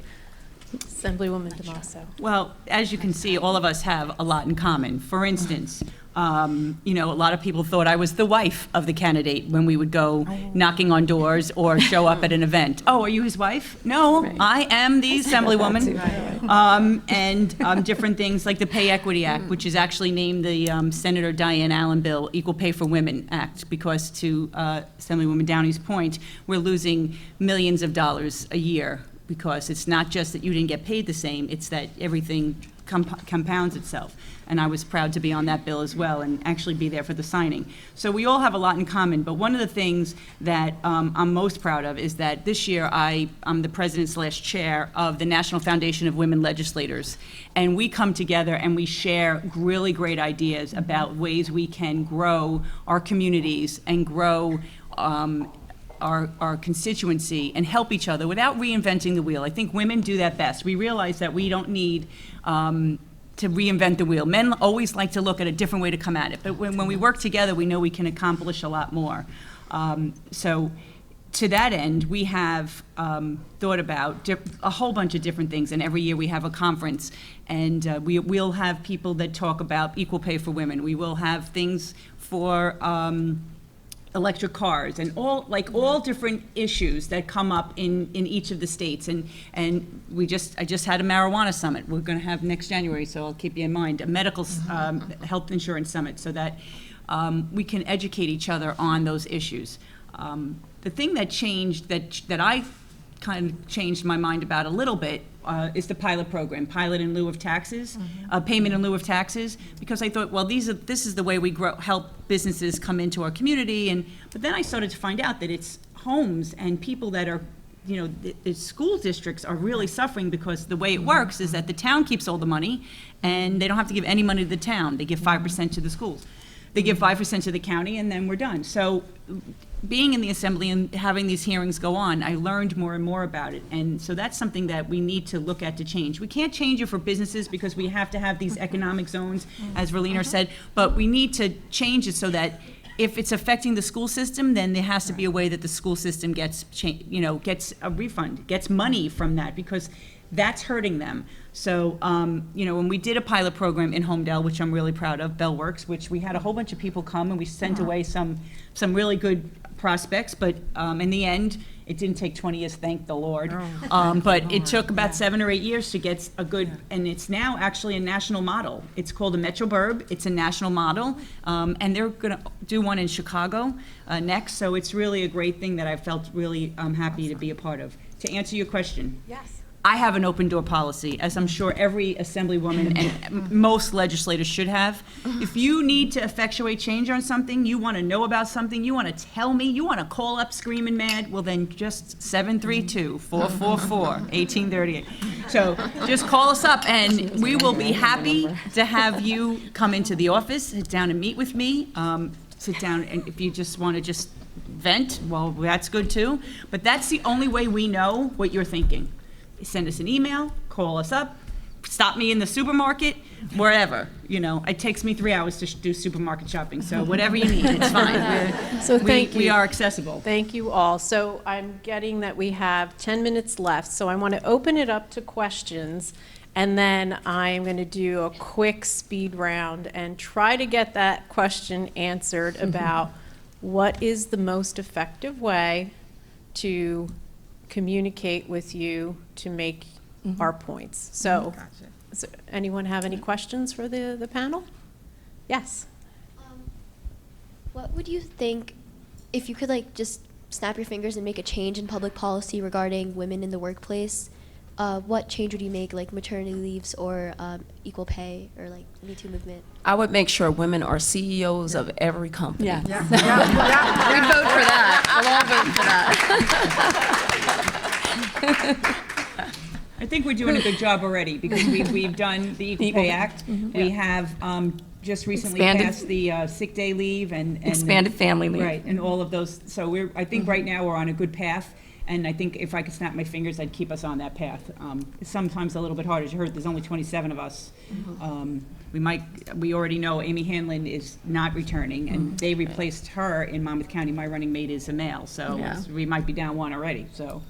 Assemblywoman DeMasso. Well, as you can see, all of us have a lot in common. For instance, a lot of people thought I was the wife of the candidate when we would go knocking on doors or show up at an event. Oh, are you his wife? No, right. I am the Assemblywoman. And different things like the Pay Equity Act, which is actually named the Senator Diane Allen Bill, Equal Pay for Women Act, because to Assemblywoman Downey's point, we're losing millions of dollars a year, because it's not just that you didn't get paid the same, it's that everything compounds itself. And I was proud to be on that bill as well and actually be there for the signing. So we all have a lot in common, but one of the things that I'm most proud of is that this year I'm the president/chair of the National Foundation of Women Legislators. And we come together and we share really great ideas about ways we can grow our communities and grow our constituency and help each other without reinventing the wheel. I think women do that best. We realize that we don't need to reinvent the wheel. Men always like to look at a different way to come at it, but when we work together, we know we can accomplish a lot more. So to that end, we have thought about a whole bunch of different things, and every year we have a conference, and we'll have people that talk about equal pay for women. We will have things for electric cars and all different issues that come up in each of the states. And I just had a marijuana summit. We're going to have next January, so I'll keep you in mind, a medical health insurance summit, so that we can educate each other on those issues. The thing that changed, that I kind of changed my mind about a little bit, is the pilot program, pilot in lieu of taxes, payment in lieu of taxes, because I thought, well, this is the way we help businesses come into our community, but then I started to find out that it's homes and people that are, the school districts are really suffering, because the way it works is that the town keeps all the money, and they don't have to give any money to the town. They give 5% to the schools. They give 5% to the county, and then we're done. So being in the assembly and having these hearings go on, I learned more and more about it. And so that's something that we need to look at to change. We can't change it for businesses because we have to have these economic zones, as Verlina said, but we need to change it so that if it's affecting the school system, then there has to be a way that the school system gets a refund, gets money from that, because that's hurting them. So, when we did a pilot program in Homedale, which I'm really proud of, Bellworks, which we had a whole bunch of people come, and we sent away some really good prospects, but in the end, it didn't take 20 years, thank the Lord. But it took about 7 or 8 years to get a good, and it's now actually a national model. It's called a Metro Burb. It's a national model, and they're going to do one in Chicago next. So it's really a great thing that I felt really happy to be a part of. To answer your question. Yes. I have an open door policy, as I'm sure every assemblywoman and most legislators should have. If you need to effectuate change on something, you want to know about something, you want to tell me, you want to call up screaming mad, well then just 732-444-1838. So just call us up, and we will be happy to have you come into the office, sit down and meet with me. Sit down, and if you just want to just vent, well, that's good too. But that's the only way we know what you're thinking. Send us an email, call us up, stop me in the supermarket, wherever. It takes me 3 hours to do supermarket shopping, so whatever you need, it's fine. So thank you. We are accessible. Thank you all. So I'm getting that we have 10 minutes left, so I want to open it up to questions, and then I'm going to do a quick speed round and try to get that question answered about what is the most effective way to communicate with you to make our points. So, does anyone have any questions for the panel? Yes. What would you think if you could just snap your fingers and make a change in public policy regarding women in the workplace? What change would you make, like maternity leaves or equal pay or Me Too movement? I would make sure women are CEOs of every company. Yeah. We'd vote for that. We'll all vote for that. I think we're doing a good job already, because we've done the Equal Pay Act. We have just recently passed the sick day leave and Expanded family leave. Right, and all of those. So I think right now we're on a good path. And I think if I could snap my fingers, I'd keep us on that path. It's sometimes a little bit hard. As you heard, there's only 27 of us. We already know Amy Hanlon is not returning, and they replaced her in Monmouth County. My running mate is a male, so we might be down one already. So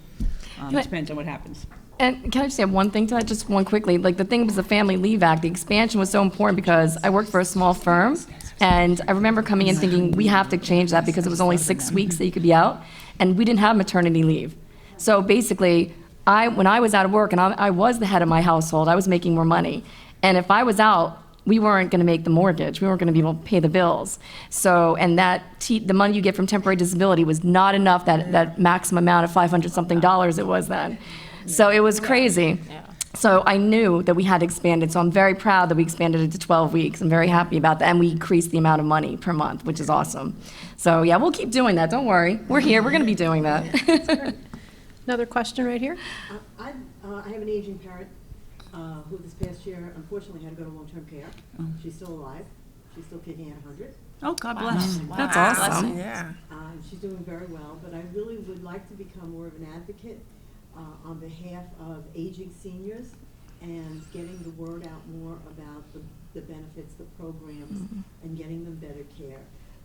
it depends on what happens. And can I just add one thing to that, just one quickly? The thing was the Family Leave Act, the expansion was so important because I worked for a small firm, and I remember coming in thinking, we have to change that because it was only 6 weeks that you could be out, and we didn't have maternity leave. So basically, when I was out of work, and I was the head of my household, I was making more money, and if I was out, we weren't going to make the mortgage. We weren't going to be able to pay the bills. So, and the money you get from temporary disability was not enough, that maximum amount of $500-something it was then. So it was crazy. So I knew that we had to expand it, so I'm very proud that we expanded it to 12 weeks. I'm very happy about that, and we increased the amount of money per month, which is awesome. So yeah, we'll keep doing that, don't worry. We're here, we're gonna be doing that. Another question right here? I have an aging parent who this past year unfortunately had to go to long-term care. She's still alive. She's still kicking at 100. Oh, God bless. That's awesome. Yeah. She's doing very well, but I really would like to become more of an advocate on behalf of aging seniors and getting the word out more about the benefits, the programs, and getting them better care.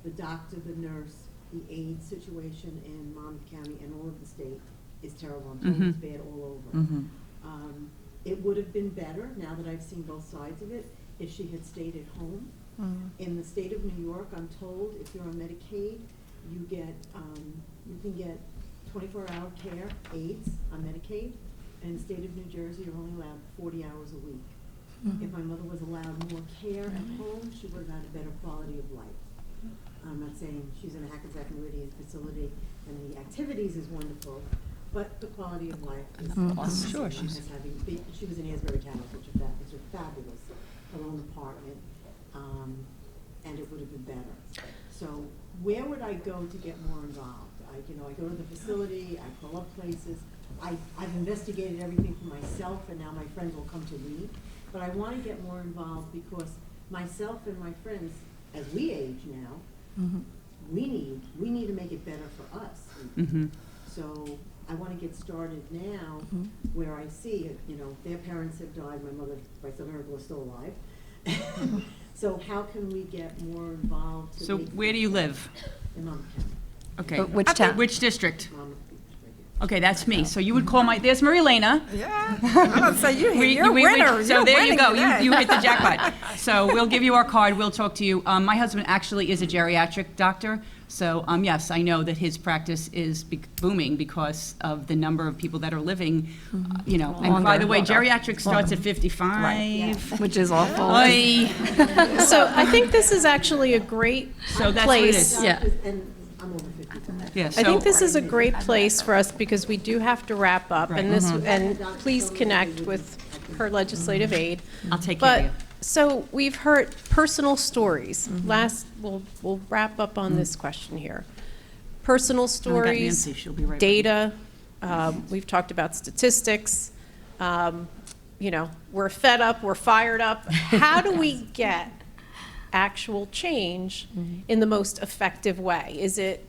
The doctor, the nurse, the aid situation in Monmouth County and all of the state is terrible. I'm told it's bad all over. It would have been better, now that I've seen both sides of it, if she had stayed at home. In the state of New York, I'm told if you're on Medicaid, you can get 24-hour care aides on Medicaid, and in the state of New Jersey, you're only allowed 40 hours a week. If my mother was allowed more care at home, she would have had a better quality of life. I'm not saying she's in a Hackensack Meridian facility and the activities is wonderful, but the quality of life is. Sure, she was in Asbury Town, which is a fabulous, her own apartment, and it would have been better. So where would I go to get more involved? I go to the facility, I call up places. I've investigated everything for myself, and now my friends will come to me. But I want to get more involved because myself and my friends, as we age now, we need to make it better for us. So I want to get started now, where I see, their parents have died. My son-in-law is still alive. So how can we get more involved? So where do you live? In Monmouth County. Okay. But which town? Which district? Monmouth Beach, right here. Okay, that's me. So you would call there's Marie Lena. Yeah, I'm gonna say you're a We- winner. So You're there you winning go. today. You hit the jackpot. So we'll give you our card. We'll talk to you. My husband actually is a geriatric doctor. So yes, I know that his practice is booming because of the number of people that are living, And by the way, geriatric starts at 55. Which is awful. Oy. So I think this is actually a great So that's what it place. is. Yeah. And I'm over 55. Yeah, I think this is a great place for us because we do have to wrap up, and please connect with her legislative aid. I'll take care of But, you. so we've heard personal stories. We'll wrap up on this question here. Personal got stories, Nancy. She'll be right with data, we've talked about statistics, we're fed up, we're fired up. How do we get actual change in the most effective way? Is it,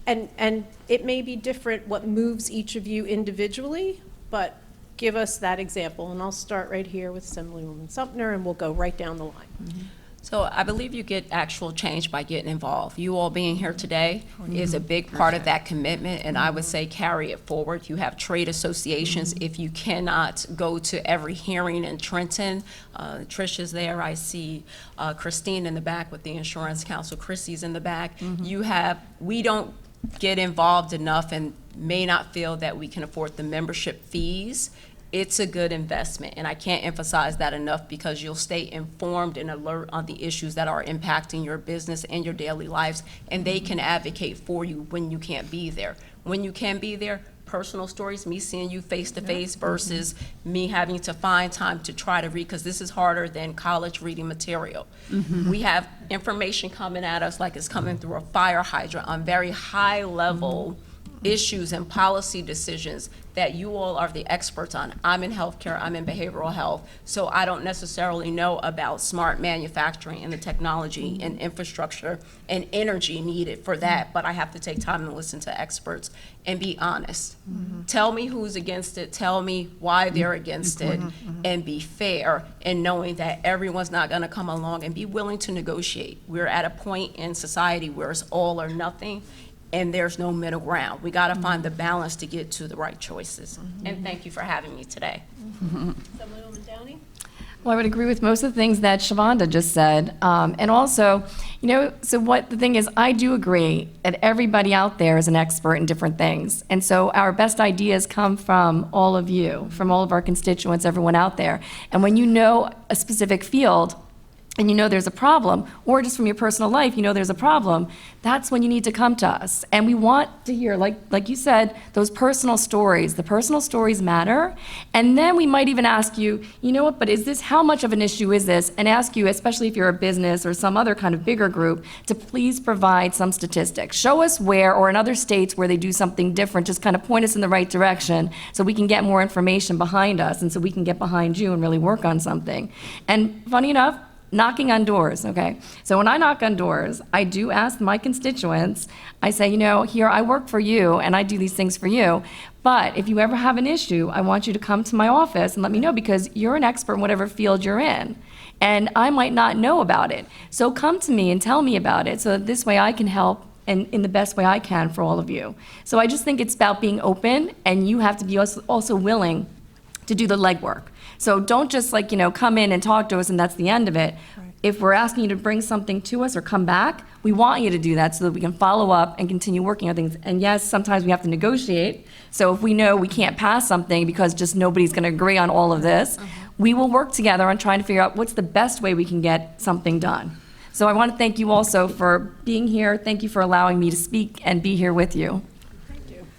and it may be different what moves each of you individually, but give us that example. And I'll start right here with Assemblywoman Sumner, and we'll go right down the line. So I believe you get actual change by getting involved. You all being here today is a big part of that commitment, and I would say carry it forward. You have trade associations. If you cannot go to every hearing in Trenton, Tricia's there. I see Christine in the back with the Insurance Council. Chrissy's in the back. We don't get involved enough and may not feel that we can afford the membership fees. It's a good investment, and I can't emphasize that enough because you'll stay informed and alert on the issues that are impacting your business and your daily lives, and they can advocate for you when you can't be there. When you can be there, personal stories, me seeing you face to face versus me having to find time to try to read, because this is harder than college reading material. We have information coming at us like it's coming through a fire hydrant on very high level issues and policy decisions that you all are the experts on. I'm in healthcare, I'm in behavioral health, so I don't necessarily know about smart manufacturing and the technology and infrastructure and energy needed for that, but I have to take time and listen to experts and be honest. Tell me who's against it, tell me why they're against it, and be fair in knowing that everyone's not gonna come along, and be willing to negotiate. We're at a point in society where it's all or nothing, and there's no middle ground. We gotta find the balance to get to the right choices. And thank you for having me today. Assemblywoman Downey? Well, I would agree with most of the things that Shavonda just said. And also, so what the thing is, I do agree that everybody out there is an expert in different things. And so our best ideas come from all of you, from all of our constituents, everyone out there. And when you know a specific field, and you know there's a problem, or just from your personal life, you know there's a problem, that's when you need to come to us. And we want to hear, like you said, those personal stories. The personal stories matter. And then we might even ask you, you know what, but how much of an issue is this? And ask you, especially if you're a business or some other kind of bigger group, to please provide some statistics. Show us where, or in other states where they do something different, just kind of point us in the right direction so we can get more information behind us, and so we can get behind you and really work on something. And funny enough, knocking on doors, okay? So when I knock on doors, I do ask my constituents, I say, here, I work for you, and I do these things for you, but if you ever have an issue, I want you to come to my office and let me know, because you're an expert in whatever field you're in, and I might not know about it. So come to me and tell me about it, so that this way I can help and in the best way I can for all of you. So I just think it's about being open, and you have to be also willing to do the legwork. So don't just come in and talk to us and that's the end of it. Right. If we're asking you to bring something to us or come back, we want you to do that so that we can follow up and continue working on things. And yes, sometimes we have to negotiate. So if we know we can't pass something because just nobody's going to agree on all of this, we will work together on trying to figure out what's the best way we can get something done. So I want to thank you also for being here. Thank you for allowing me to speak and be here with you.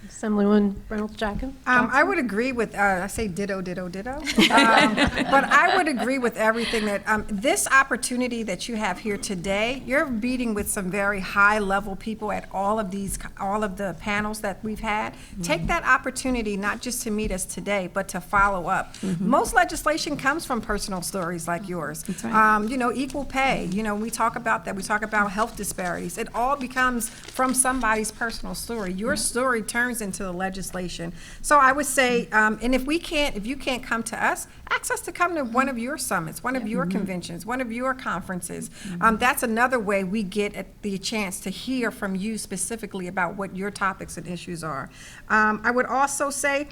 Assemblywoman Reynolds Jackson? I would agree with, I say ditto, ditto, ditto. But I would agree with everything that, this opportunity that you have here today, you're meeting with some very high-level people at all of the panels that we've had. Take that opportunity not just to meet us today, but to follow up. Most legislation comes from personal stories like yours. That's right. You know, equal pay, you know, we talk about that, we talk about health disparities. It all becomes from somebody's personal story. Your story turns into the legislation. So I would say, and if you can't come to us, ask us to come to one of your summits, one of your conventions, one of your conferences. That's another way we get the chance to hear from you specifically about what your topics and issues are. I would also say,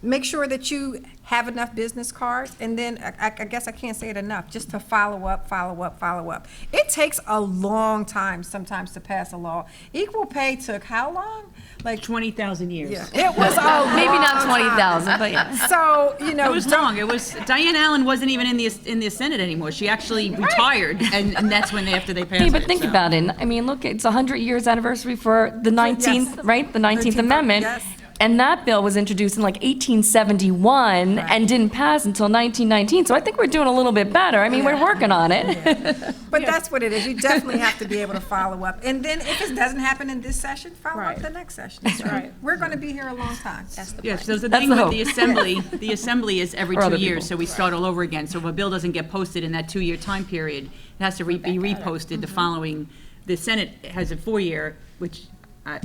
make sure that you have enough business cards, and then I guess I can't say it enough, just to follow up, follow up, follow up. It takes a long time sometimes to pass a law. Equal pay took how long? Like 20,000 years. Yeah, it was a Maybe not long 20,000, time. but yeah. So, you know. It was long. It was Diane Allen wasn't even in the Senate anymore. She actually retired, and that's when after they passed Hey, it. but think so. about it. I mean, look, it's 100 years anniversary for the 19th, right? The 19th Amendment. Yes. And that bill was introduced in like 1871 and didn't pass until 1919. So I think we're doing a little bit better. I mean, we're working on it. But that's what it is. You definitely have to be able to follow up. And then if it doesn't happen in this session, follow up Right. the next session. That's right. We're going to be here a long time. Yes, so the That's thing the with hope. the assembly is every Or 2 other years, people. so we start all over again. So if a bill doesn't get posted in that 2-year time period, it has to be reposted the following, the Senate has a 4-year, which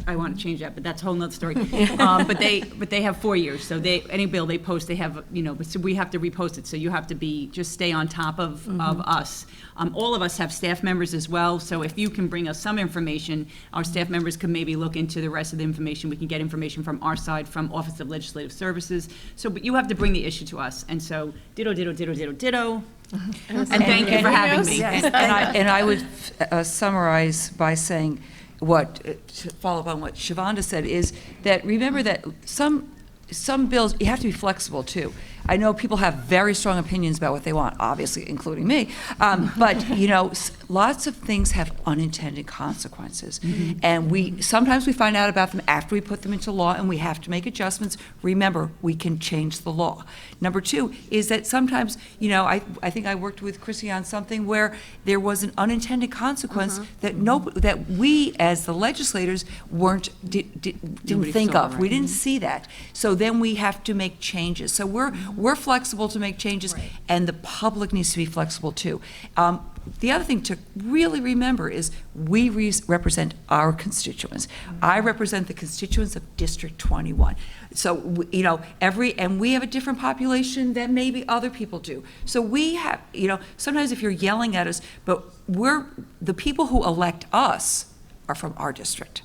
I want to change that, but that's a whole nother story. But they have 4 years, so any bill they post, they have, but so we have to repost it, so you have to just stay on top of us. All of us have staff members as well, so if you can bring us some information, our staff members can maybe look into the rest of the information. We can get information from our side, from Office of Legislative Services. So, but you have to bring the issue to us, and so ditto, ditto, ditto, ditto, ditto. And thank you for having me. Yes. And I would summarize by saying, to follow up on what Shavonda said, is that remember that some bills, you have to be flexible too. I know people have very strong opinions about what they want, obviously, including me. But, lots of things have unintended consequences. And sometimes we find out about them after we put them into law, and we have to make adjustments. Remember, we can change the law. Number two is that sometimes, I think I worked with Chrissy on something where there was an unintended consequence that we, as the legislators, didn't think of. We didn't see that. So then we have to make changes. So we're flexible to make changes, and the public needs to be flexible too. The other thing to really remember is we represent our constituents. I represent the constituents of District 21. So, and we have a different population than maybe other people do. So we have, sometimes if you're yelling at us, but the people who elect us are from our district.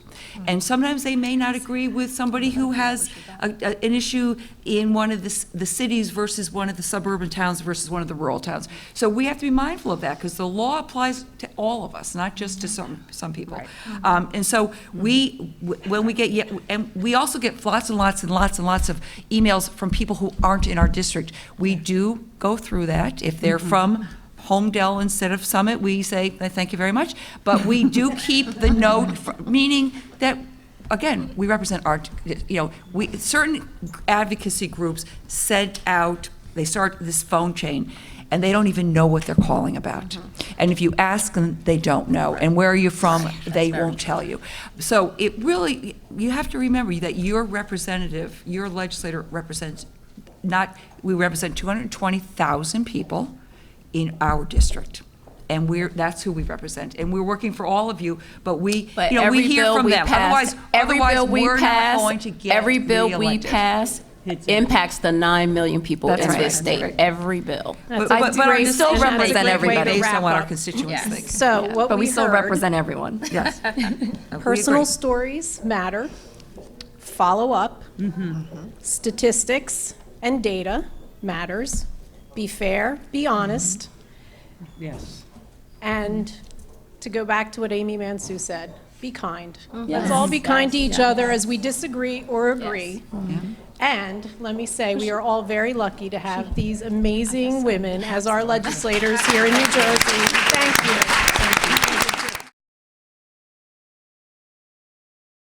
And sometimes they may not agree with somebody who has an issue in one of the cities versus one of the suburban towns versus one of the rural towns. So we have to be mindful of that, because the law applies to all of us, not just to some people. And so when we get, and we also get lots and lots and lots and lots of emails from people who aren't in our district. We do go through that. If they're from Homedale instead of Summit, we say, thank you very much. But we do keep the note, meaning that, again, we represent certain advocacy groups they start this phone chain, and they don't even know what they're calling about. And if you ask them, they don't know. And where are you from? They won't tell you. So it really, you have to remember that your representative, your legislator represents we represent 220,000 people in our district, and that's who we represent, and we're working for all of you. But we hear from them. Otherwise, we're not going to get every bill we reelected. pass impacts the 9 million people That's in right. this state. Every bill. But I our still decisions represent are everybody. based Wrap on what our up. constituents think. So what But we still heard, represent everyone. Yes. personal stories matter, follow up, statistics and data matters, be fair, be honest, Yes. and to go back to what Amy Mansue said, be kind. Let's all be kind to each other as we disagree or agree. And let me say, we are all very lucky to have these amazing women as our legislators here in New Jersey.